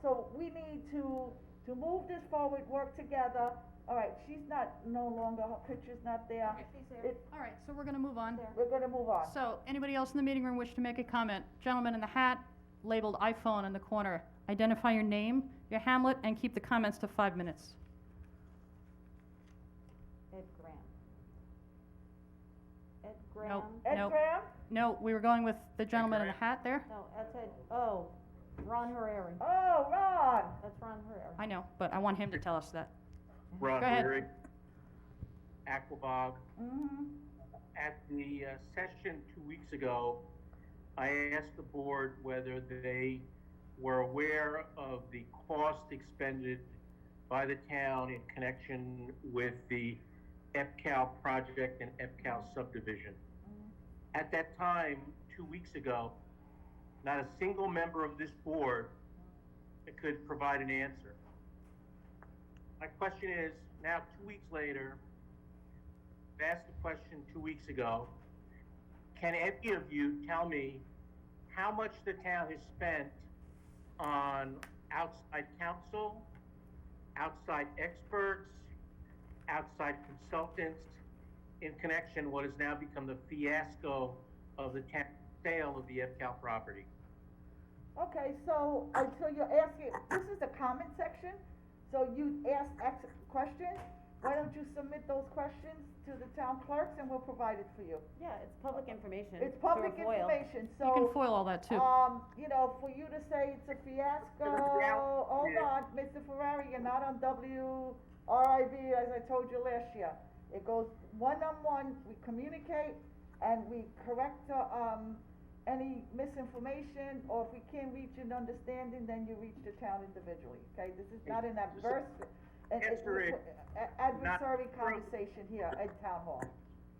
So we need to move this forward, work together. All right, she's no longer, her picture's not there. All right, so we're gonna move on. We're gonna move on. So, anybody else in the meeting room wish to make a comment? Gentleman in the hat, labeled iPhone in the corner. Identify your name, your hamlet, and keep the comments to 5 minutes. Ed Graham. Ed Graham? Nope, Ed nope. Graham? No, we were going with the gentleman in the hat there. No, that's Ed, oh, Ron Herreri. Oh, Ron! That's Ron Herreri. I know, but I want him to tell us that. Ron Go ahead. Weary, Aquabog. Mm-hmm. At the session 2 weeks ago, I asked the board whether they were aware of the cost expended by the town in connection with the EPCAL project and EPCAL subdivision. At that time, 2 weeks ago, not a single member of this board could provide an answer. My question is, now 2 weeks later, I asked the question 2 weeks ago, can any of you tell me how much the town has spent on outside counsel, outside experts, outside consultants, in connection what has now become the fiasco of the sale of the EPCAL property? Okay, so you're asking, this is the comment section, so you asked questions, why don't you submit those questions to the town clerks and we'll provide it for you? Yeah, it's public information. It's public through a FOIL. information, so. You can foil all that too. You know, for you to say it's a fiasco, hold on, Mr. Ferrari, you're not on WRIB, as I told you last year. It goes one-on-one, we communicate, and we correct, any misinformation, or if we can't reach an understanding, then you reach the town individually, okay? This is not an adverse, adversary conversation here at Town Hall.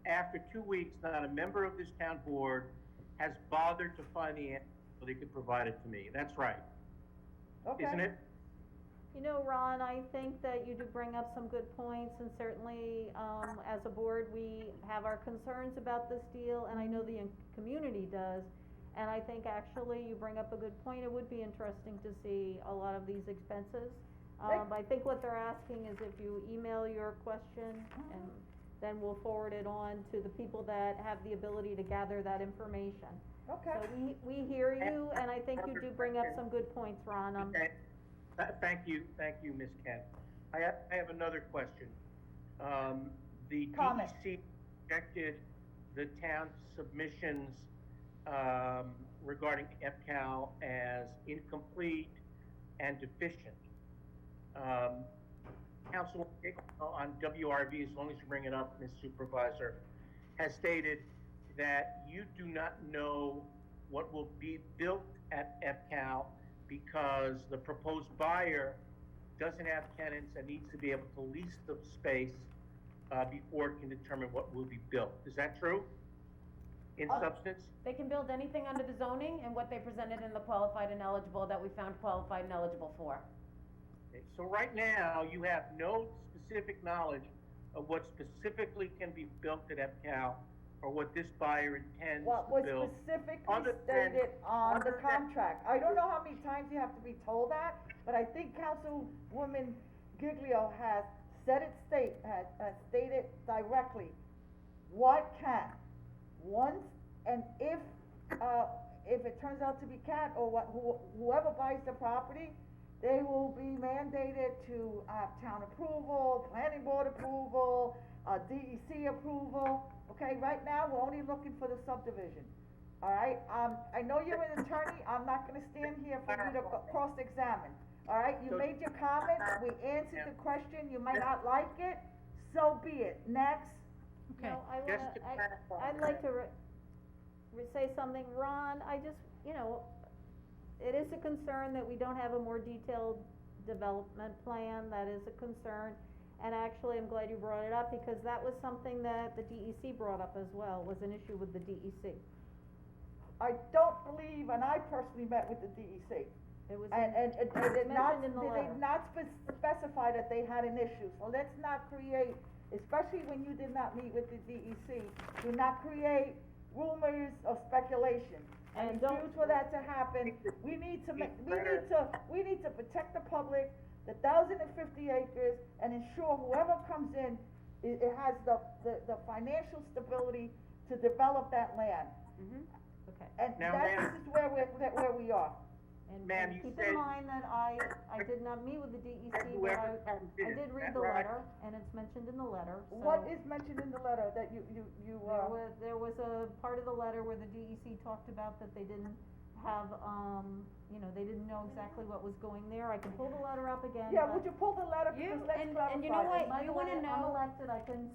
After 2 weeks, not a member of this town board has bothered to find the answer so they could provide it to me. That's right. Okay. Isn't it? You know, Ron, I think that you do bring up some good points, and certainly, as a board, we have our concerns about this deal, and I know the community does. And I think actually you bring up a good point. It would be interesting to see a lot of these expenses. I think what they're asking is if you email your question, and then we'll forward it on to the people that have the ability to gather that information. Okay. So we hear you, and I think you do bring up some good points, Ron. Okay. Thank you, Ms. Kent. I have another question. The Comment. DEC rejected the town's submissions regarding EPCAL as incomplete and deficient. Councilman on WRB, as long as you bring it up, Ms. Supervisor, has stated that you do not know what will be built at EPCAL because the proposed buyer doesn't have tenants and needs to be able to lease the space before it can determine what will be built. Is that true? In substance? They can build anything under the zoning and what they presented in the qualified and eligible that we found qualified and eligible for. Okay, so right now, you have no specific knowledge of what specifically can be built at EPCAL or what this buyer intends What to was build. specifically stated on the contract. I don't know how many times you have to be told that, but I think Councilwoman Giglio has has stated directly what can. Once, and if it turns out to be cat, or whoever buys the property, they will be mandated to have town approval, planning board approval, DEC approval. Okay, right now, we're only looking for the subdivision. All right, I know you're an attorney, I'm not gonna stand here for you to cross-examine. All right, you made your comments, we answered the question, you might not like it, so be it. Next. Okay. No, I'd like to say something, Ron, I just, it is a concern that we don't have a more detailed development plan, that is a concern. And actually, I'm glad you brought it up, because that was something that the DEC brought up as well, was an issue with the DEC. I don't believe, and I personally met with the DEC. It was It did not, mentioned in the they letter. did not specify that they had an issue, so let's not create, especially when you did not meet with the DEC, do not create rumors of speculation. And don't- due for that to happen, we need to protect the public, the 1,050 acres, and ensure whoever comes in, it has the financial stability to develop that land. Okay. And Now, this ma'am- is where we are. And Ma'am, and you keep said- in mind that I did not meet with the DEC, but Whoever comes in, I did read that's the right. letter, and it's mentioned in the letter, so. What is mentioned in the letter that you There was a part of the letter where the DEC talked about that they didn't have, they didn't know exactly what was going there. I can pull the letter up again. Yeah, but- would you pull the letter, because let's clarify. and you know what? By You the wanna way, I'm know- elected,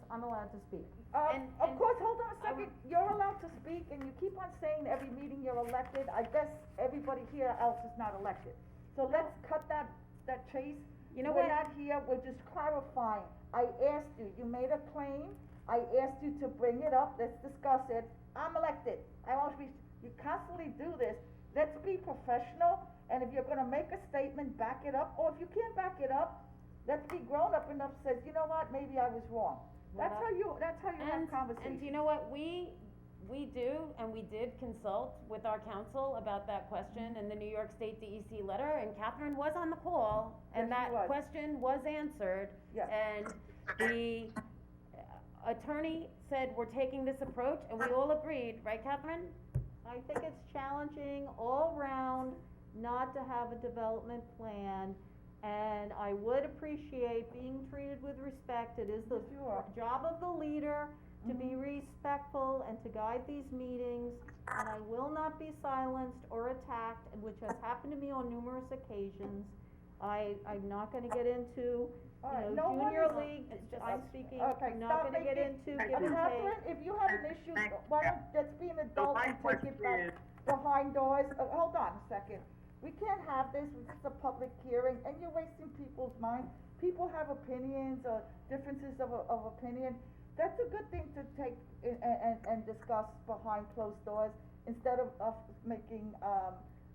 I'm allowed to speak. Of course, hold on a second, you're allowed to speak, and you keep on saying every meeting you're elected, I guess everybody here else is not elected. So let's cut that chase. You know We're what? not here, we're just clarifying. I asked you, you made a claim, I asked you to bring it up, let's discuss it, I'm elected, I want to be, you constantly do this. Let's be professional, and if you're gonna make a statement, back it up, or if you can't back it up, let's be grown up enough, says, you know what, maybe I was wrong. That's how you have conversations. And you know what, we do, and we did consult with our council about that question in the New York State DEC letter, and Catherine was on the call, and Yes, she that was. question was answered. Yes. And the attorney said, we're taking this approach, and we all agreed, right, Catherine? I think it's challenging all round not to have a development plan, and I would appreciate being treated with respect. It is the job of the leader to be respectful and to guide these meetings, and I will not be silenced or attacked, which has happened to me on numerous occasions. I'm not gonna get into, All right, you no know, one junior is- league, I'm speaking, Okay, I'm not stop gonna get making- into give and take. Catherine, if you have an issue, why don't, let's be an adult my and take it question back is- behind doors. Hold on a second. We can't have this, this is a public hearing, and you're wasting people's mind. People have opinions or differences of opinion. That's a good thing to take and discuss behind closed doors, instead of making,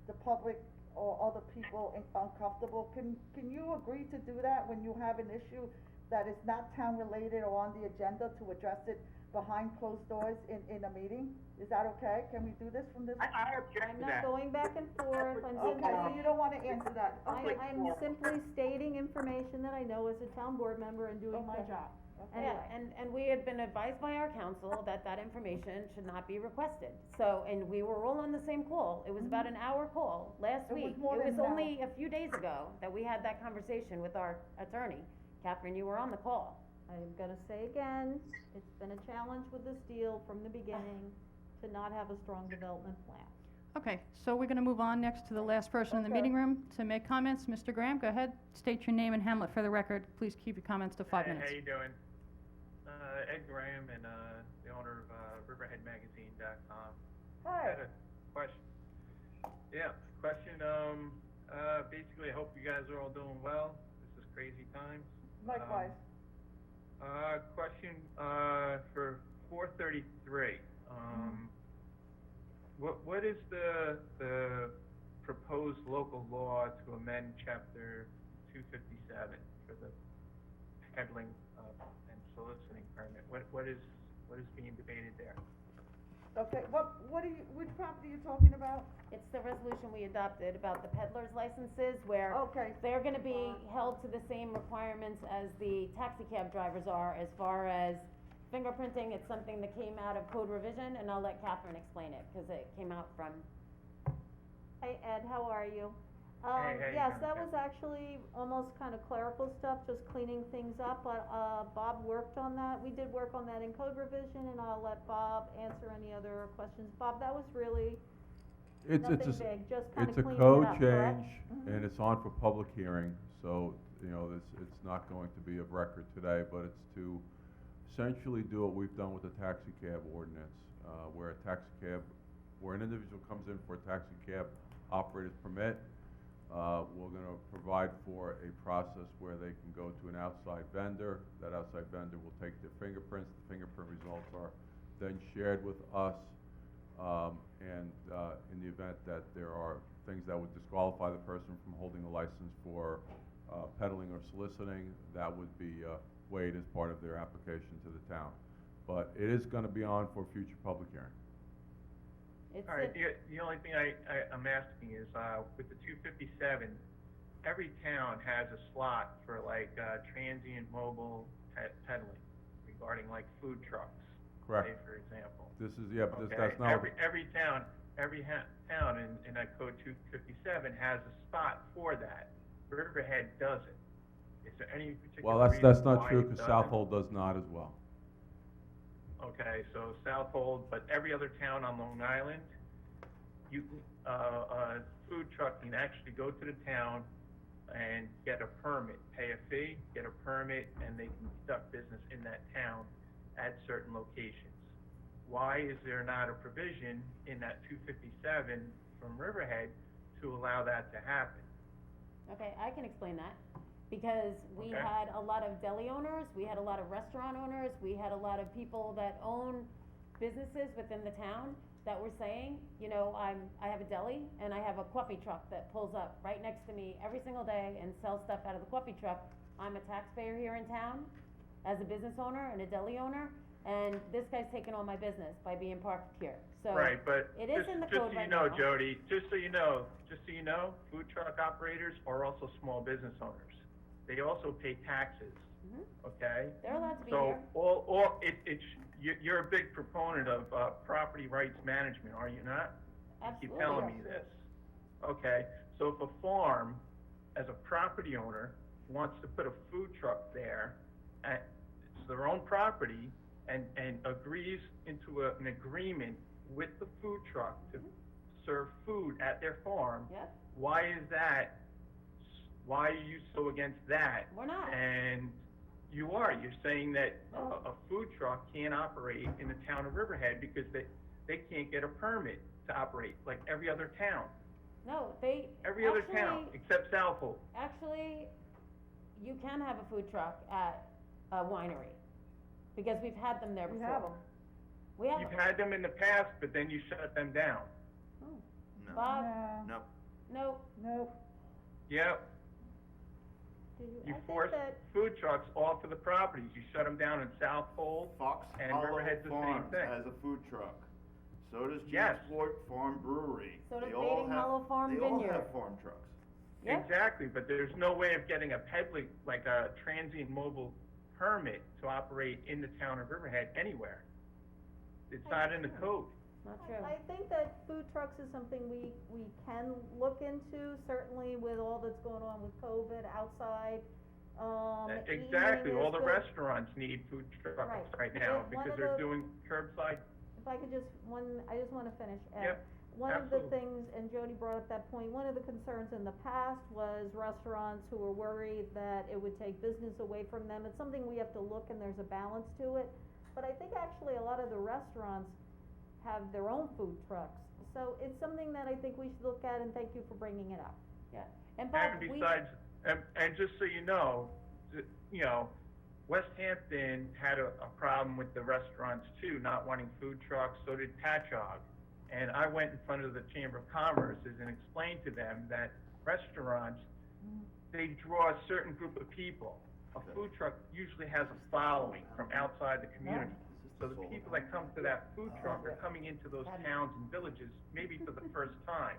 the public or other people uncomfortable. Can you agree to do that when you have an issue that is not town related or on the agenda, to address it behind closed doors in a meeting? Is that okay? Can we do this from this? I object I'm to not that. going back and forth, I'm Okay, so simply, you don't wanna answer that? Okay. I'm simply stating information that I know as a town board member and doing my Okay. job. Yeah, and we had been advised by our council that that information should not be requested. So, and we were all on the same call. It was about an hour call last It was week. more It than was an hour. only a few days ago that we had that conversation with our attorney. Catherine, you were on the call. I'm gonna say again, it's been a challenge with this deal from the beginning to not have a strong development plan. Okay, so we're gonna move on next to the last person in the Okay. meeting room to make comments. Mr. Graham, go ahead, state your name and hamlet for the record. Please keep your comments to 5 minutes. How you doing? Ed Graham, and the owner of RiverheadMagazine.com. Hi. Had a question. Yeah, question. Basically, I hope you guys are all doing well. This is crazy times. Likewise. Question for 433. What is the proposed local law to amend Chapter 257 for the peddling and soliciting permit? What is being debated there? Okay, which property are you talking about? It's the resolution we adopted about the peddler's licenses, where Okay. they're gonna be held to the same requirements as the taxi cab drivers are as far as fingerprinting. It's something that came out of code revision, and I'll let Catherine explain it, cause it came out from, Hey Ed, how are you? how you Yes, doing, that Ted? was actually almost kind of clerical stuff, just cleaning things up, but, Bob worked on that. We did work on that in code revision, and I'll let Bob answer any other questions. Bob, that was really nothing big, just kind of It's a cleaning it code up, correct? change, and it's on for public hearing, so, you know, it's not going to be of record today, but it's to essentially do what we've done with the taxi cab ordinance, where an individual comes in for a taxi cab operator's permit, we're gonna provide for a process where they can go to an outside vendor. That outside vendor will take their fingerprints. The fingerprint results are then shared with us. And in the event that there are things that would disqualify the person from holding a license for peddling or soliciting, that would be weighed as part of their application to the town. But it is gonna be on for future public hearing. it's, All right, the only thing I'm asking is, with the 257, every town has a slot for like, transient mobile peddling regarding like food trucks. Correct. Say, for example. This is, yeah, but Okay, that's not. every town in that code 257 has a spot for that. Riverhead doesn't. Is there any particular Well, reason that's not why true, it cause doesn't? Southold does not as well. Okay, so Southold, but every other town on Long Island, you can, a food truck can actually go to the town and get a permit, pay a fee, get a permit, and they can conduct business in that town at certain locations. Why is there not a provision in that 257 from Riverhead to allow that to happen? okay, I can explain that. Because we Okay. had a lot of deli owners, we had a lot of restaurant owners, we had a lot of people that own businesses within the town that were saying, you know, I have a deli and I have a coffee truck that pulls up right next to me every single day and sells stuff out of the coffee truck. I'm a taxpayer here in town as a business owner and a deli owner, and this guy's taking all my business by being parked here. So Right, but it is in the just code so right you know, now. Jody, just so you know, food truck operators are also small business owners. They also pay taxes, okay? They're allowed to be So, here. you're a big proponent of, property rights management, are you not? You keep Absolutely. telling me this. Okay, so if a farm, as a property owner, wants to put a food truck there, it's their own property, and agrees into an agreement with the food truck to serve food at their farm, Yep. why is that, why are you so against that? We're not. And you are, you're saying that a food truck can't operate in the town of Riverhead because they can't get a permit to operate like every other town. No, they. Every other town, actually- except Southold. Actually, you can have a food truck at a winery, because we've had them there We before. have 'em. We have You've them. had them in the past, but then you shut them down. No. Bob? No. No. Nope. Yep, Did you I think force that, food trucks off of the properties, you shut them down in Southold, Fox and Hollow Riverhead's the same Farms thing. has a food truck. So does Yes. Jamesport Farm Brewery. So does They all Bating have- Hollow Farm They all Vineyard. have farm trucks. Yeah. Exactly, but there's no way of getting a peddling, like a transient mobile permit to operate in the town of Riverhead anywhere. It's not in the code. not true. I think that food trucks is something we can look into, certainly with all that's going on with COVID outside. Exactly, eating all is the good. restaurants need food trucks right now, One because of they're the- doing curbside. If I could just, I just wanna finish, Ed. Yep, One of the absolutely. things, and Jody brought up that point, one of the concerns in the past was restaurants who were worried that it would take business away from them. It's something we have to look, and there's a balance to it. But I think actually a lot of the restaurants have their own food trucks. So it's something that I think we should look at, and thank you for bringing it up. Yeah, and Bob, And besides, and just so you know, West Hampton had a problem with the restaurants too, not wanting food trucks, so did Patchogue. And I went in front of the Chamber of Commerce and explained to them that restaurants, they draw a certain group of people. A food truck usually has a following from outside the community. So the people that come to that food truck are coming into those towns and villages, maybe for the first time.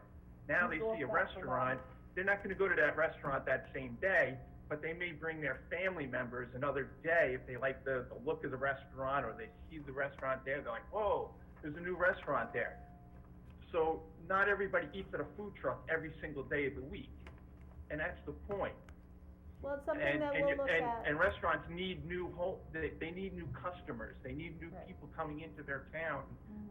Now they see a restaurant, they're not gonna go to that restaurant that same day, but they may bring their family members another day if they like the look of the restaurant, or they see the restaurant there, they're like, whoa, there's a new restaurant there. So not everybody eats at a food truck every single day of the week, and that's the point. Well, it's something that we'll look at. And restaurants need new they need new customers, they need new people coming into their town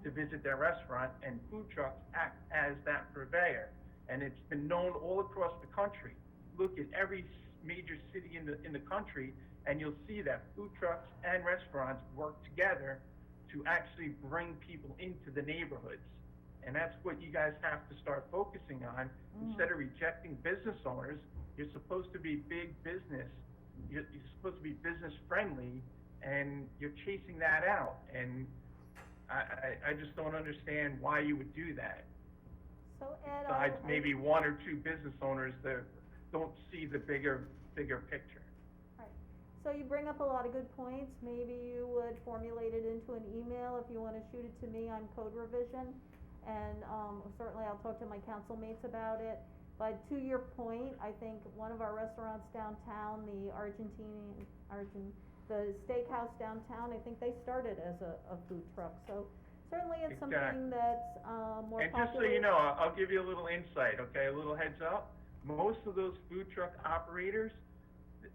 to visit their restaurant, and food trucks act as that purveyor. And it's been known all across the country. Look at every major city in the country, and you'll see that food trucks and restaurants work together to actually bring people into the neighborhoods. And that's what you guys have to start focusing on. Instead of rejecting business owners, you're supposed to be big business. You're supposed to be business friendly, and you're chasing that out. And I just don't understand why you would do that. So Ed, Besides maybe one or two business owners that don't see the bigger picture. So you bring up a lot of good points. Maybe you would formulate it into an email. If you wanna shoot it to me, I'm Code Revision. And, certainly I'll talk to my council mates about it. But to your point, I think one of our restaurants downtown, the the steakhouse downtown, I think they started as a food truck. So certainly it's something Exactly. that's, more And just so popular. you know, I'll give you a little insight, okay, a little heads up. Most of those food truck operators,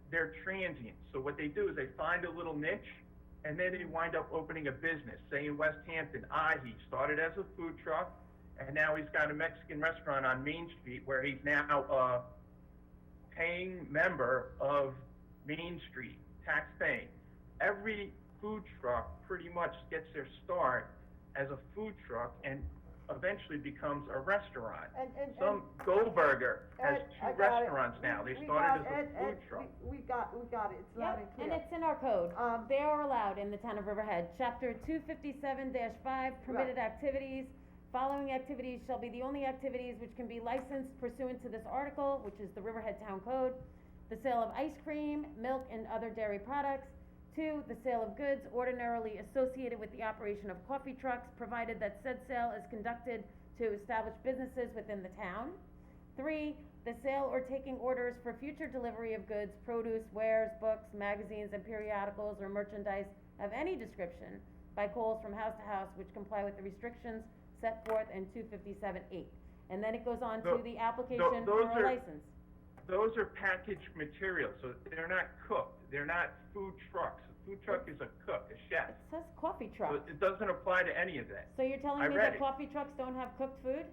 they're transient. So what they do is they find a little niche, and then they wind up opening a business. Say in West Hampton, he started as a food truck, and now he's got a Mexican restaurant on Main Street where he's now a paying member of Main Street, tax paying. Every food truck pretty much gets their start as a food truck, and eventually becomes a restaurant. And Some Goldberger has Ed, I two got it. restaurants now. They We started got as it, a food Ed, truck. we got it, it's loud and Yep, clear. and it's in our code. They are allowed in the town of Riverhead. Chapter 257-5, permitted activities. Following activities shall be the only activities which can be licensed pursuant to this article, which is the Riverhead Town Code. The sale of ice cream, milk, and other dairy products. 2, the sale of goods ordinarily associated with the operation of coffee trucks, provided that said sale is conducted to establish businesses within the town. 3, the sale or taking orders for future delivery of goods, produce, wares, books, magazines, and periodicals or merchandise of any description by calls from house to house which comply with the restrictions set forth in 257-8. And then it goes on to the application for a license. Those are packaged materials, so they're not cooked. They're not food trucks. A food truck is a cook, a chef. It says coffee So truck. it doesn't apply to any of that. So you're telling I me read that it. coffee trucks don't have cooked food?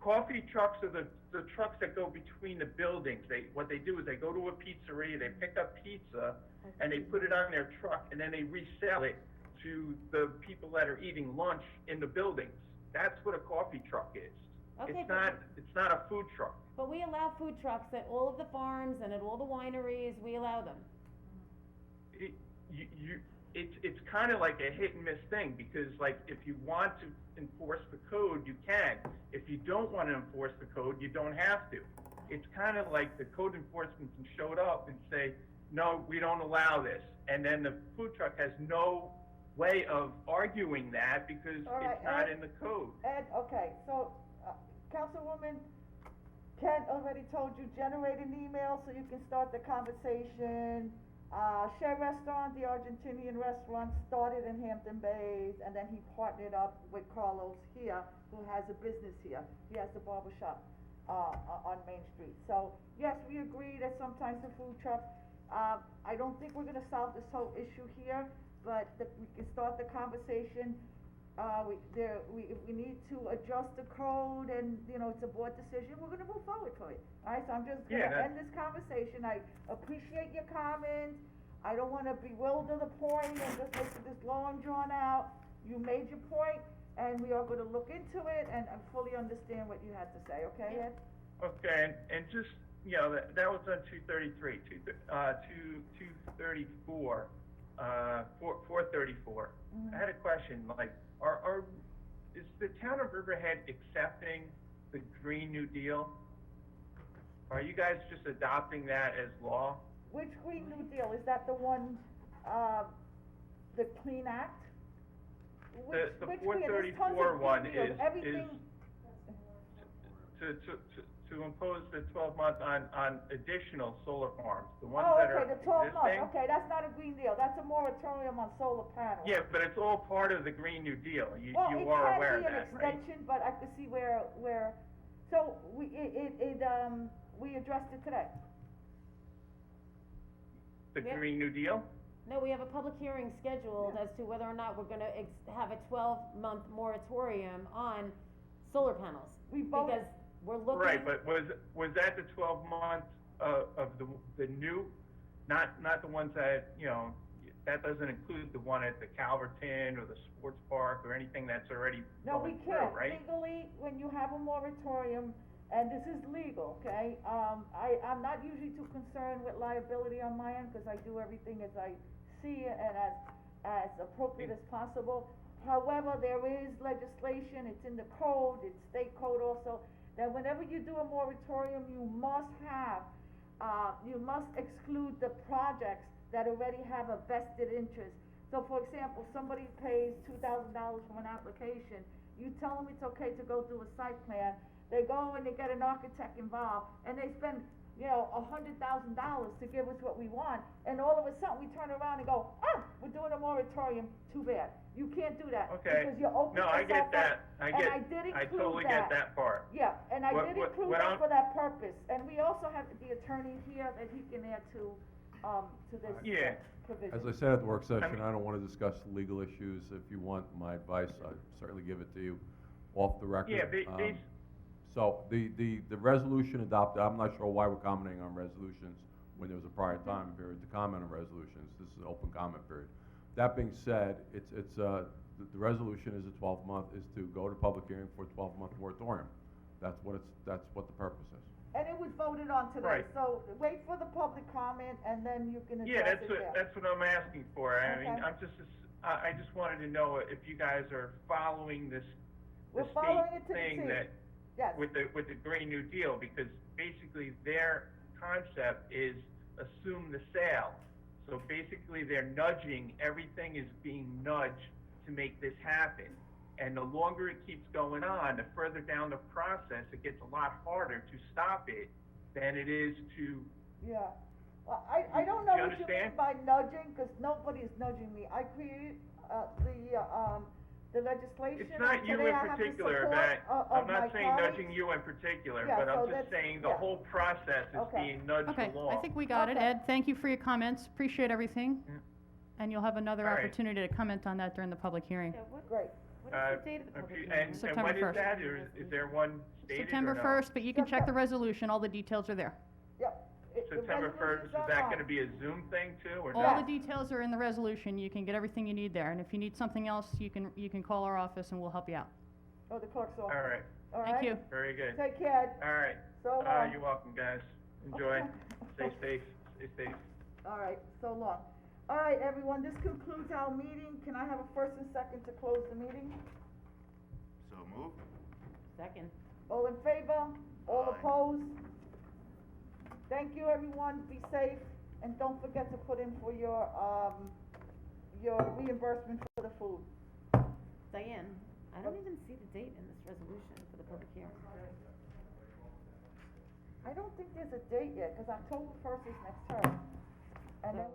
Coffee trucks are the trucks that go between the buildings. What they do is they go to a pizzeria, they pick up pizza, and they put it on their truck, and then they resell it to the people that are eating lunch in the buildings. That's what a coffee truck is. Okay, It's not a food truck. But we allow food trucks at all of the farms and at all the wineries, we allow them. It's kind of like a hit and miss thing, because like, if you want to enforce the code, you can. If you don't want to enforce the code, you don't have to. It's kind of like the code enforcement can show up and say, no, we don't allow this. And then the food truck has no way of arguing that because All right, it's not Ed. in the code. Ed, okay, so, Councilwoman Kent already told you, generate an email so you can start the conversation. Chez Restaurant, the Argentinian restaurant, started in Hampton Bays, and then he partnered up with Carlos here, who has a business here. He has the barber shop, on Main Street. So, yes, we agree that sometimes the food truck, I don't think we're gonna solve this whole issue here, but we can start the conversation. If we need to adjust the code and, you know, it's a board decision, we're gonna move forward for it. Alright, so I'm just gonna end this conversation. I appreciate your comments. I don't wanna bewilder the point and just make this long drawn out. You made your point, and we are gonna look into it and fully understand what you had to say, okay, Ed? Okay, and just, you know, that was on 233, 234, 434. I had a question, like, is the town of Riverhead accepting the Green New Deal? Are you guys just adopting that as law? Which Green New Deal? Is that the one, the Clean Act? The Which Green? There's tons of 434 Green one Deals. is Everything, to impose the 12 month on additional solar farms, the ones oh, that are okay, the 12 months, existing. okay, that's not a Green Deal, that's a moratorium on solar panels. Yeah, but it's all part of the Green New Deal. You Well, are aware of it can that, be an right? extension, but I can see where, so we addressed it today. The Yeah. Green New Deal? No, we have a public hearing scheduled as to whether or not we're gonna have a 12-month moratorium on solar panels. We voted. Because we're looking. Right, but was that the 12 months of the new, not the ones that, you know, that doesn't include the one at the Calverton or the sports park or anything that's already No, we going through, can't. right? Legally, when you have a moratorium, and this is legal, okay? I'm not usually too concerned with liability on my end, because I do everything as I see it and as appropriate as possible. However, there is legislation, it's in the code, it's state code also, that whenever you do a moratorium, you must exclude the projects that already have a vested interest. So for example, somebody pays $2,000 for an application, you tell them it's okay to go through a site plan, they go and they get an architect involved, and they spend, you know, $100,000 to give us what we want, and all of a sudden we turn around and go, we're doing a moratorium, too bad. You can't do that. Okay. Because you open No, I yourself get that. up. I did totally include get that part. Yeah, and I What- did what- include what that I'm- for that purpose, and we also have the attorney here that he can add to this Yeah. provision. As I said at the work session, I don't wanna discuss legal issues. If you want my advice, I'd certainly give it to you off the record. Yeah, So, the resolution adopted, I'm not sure why we're commenting on resolutions when there was a prior time period to comment on resolutions. This is an open comment period. That being said, the resolution is a 12-month, is to go to public hearing for a 12-month moratorium. That's what the purpose is. And it was voted on today, Right. so wait for the public comment and then you can Yeah, address it there. that's what I'm asking for. I mean, Okay. I just wanted to know if you guys are following the We're following it state to the thing T. that, Yes. with the Green New Deal, because basically their concept is assume the sale. So basically they're nudging, everything is being nudged to make this happen. And the longer it keeps going on, the further down the process, it gets a lot harder to stop it than it is to, Yeah, well, I don't know You what you mean understand? by nudging, cause nobody is nudging me. I created, the legislation. it's not and you today in I have the particular, support Matt. of I'm my not saying colleagues. nudging you in particular, Yeah, but I'm so just that's- saying the yeah. whole process is Okay. being nudged Okay, along. I think we got it. Okay. Ed, thank you for your comments, appreciate everything. Yeah. And you'll have another All right. opportunity to comment on that during the public hearing. Yeah, what, Great. what is the date of the public hearing? And September when is 1st. that, or is there one stated or September no? 1st, but you can check the resolution, all the details are there. Yep. The September first, resolution's is that online. gonna be a Zoom thing too, or All not? the details are in the resolution, you can get everything you need there, and if you need something else, you can call our office and we'll help you out. Oh, the clerk's office. All right, All right? Thank you. very good. Take care. All right, So long. you're welcome, guys. Enjoy, Okay. stay safe. All right, so long. All right, everyone, this concludes our meeting. Can I have a first and second to close the meeting? So moved. Second. All in favor? All Aye. opposed? Thank you, everyone. Be safe, and don't forget to put in for your reimbursement for the food. Diane, I don't even see the date in this resolution for the public hearing. I don't think there's a date yet, because October 1st is next term. And then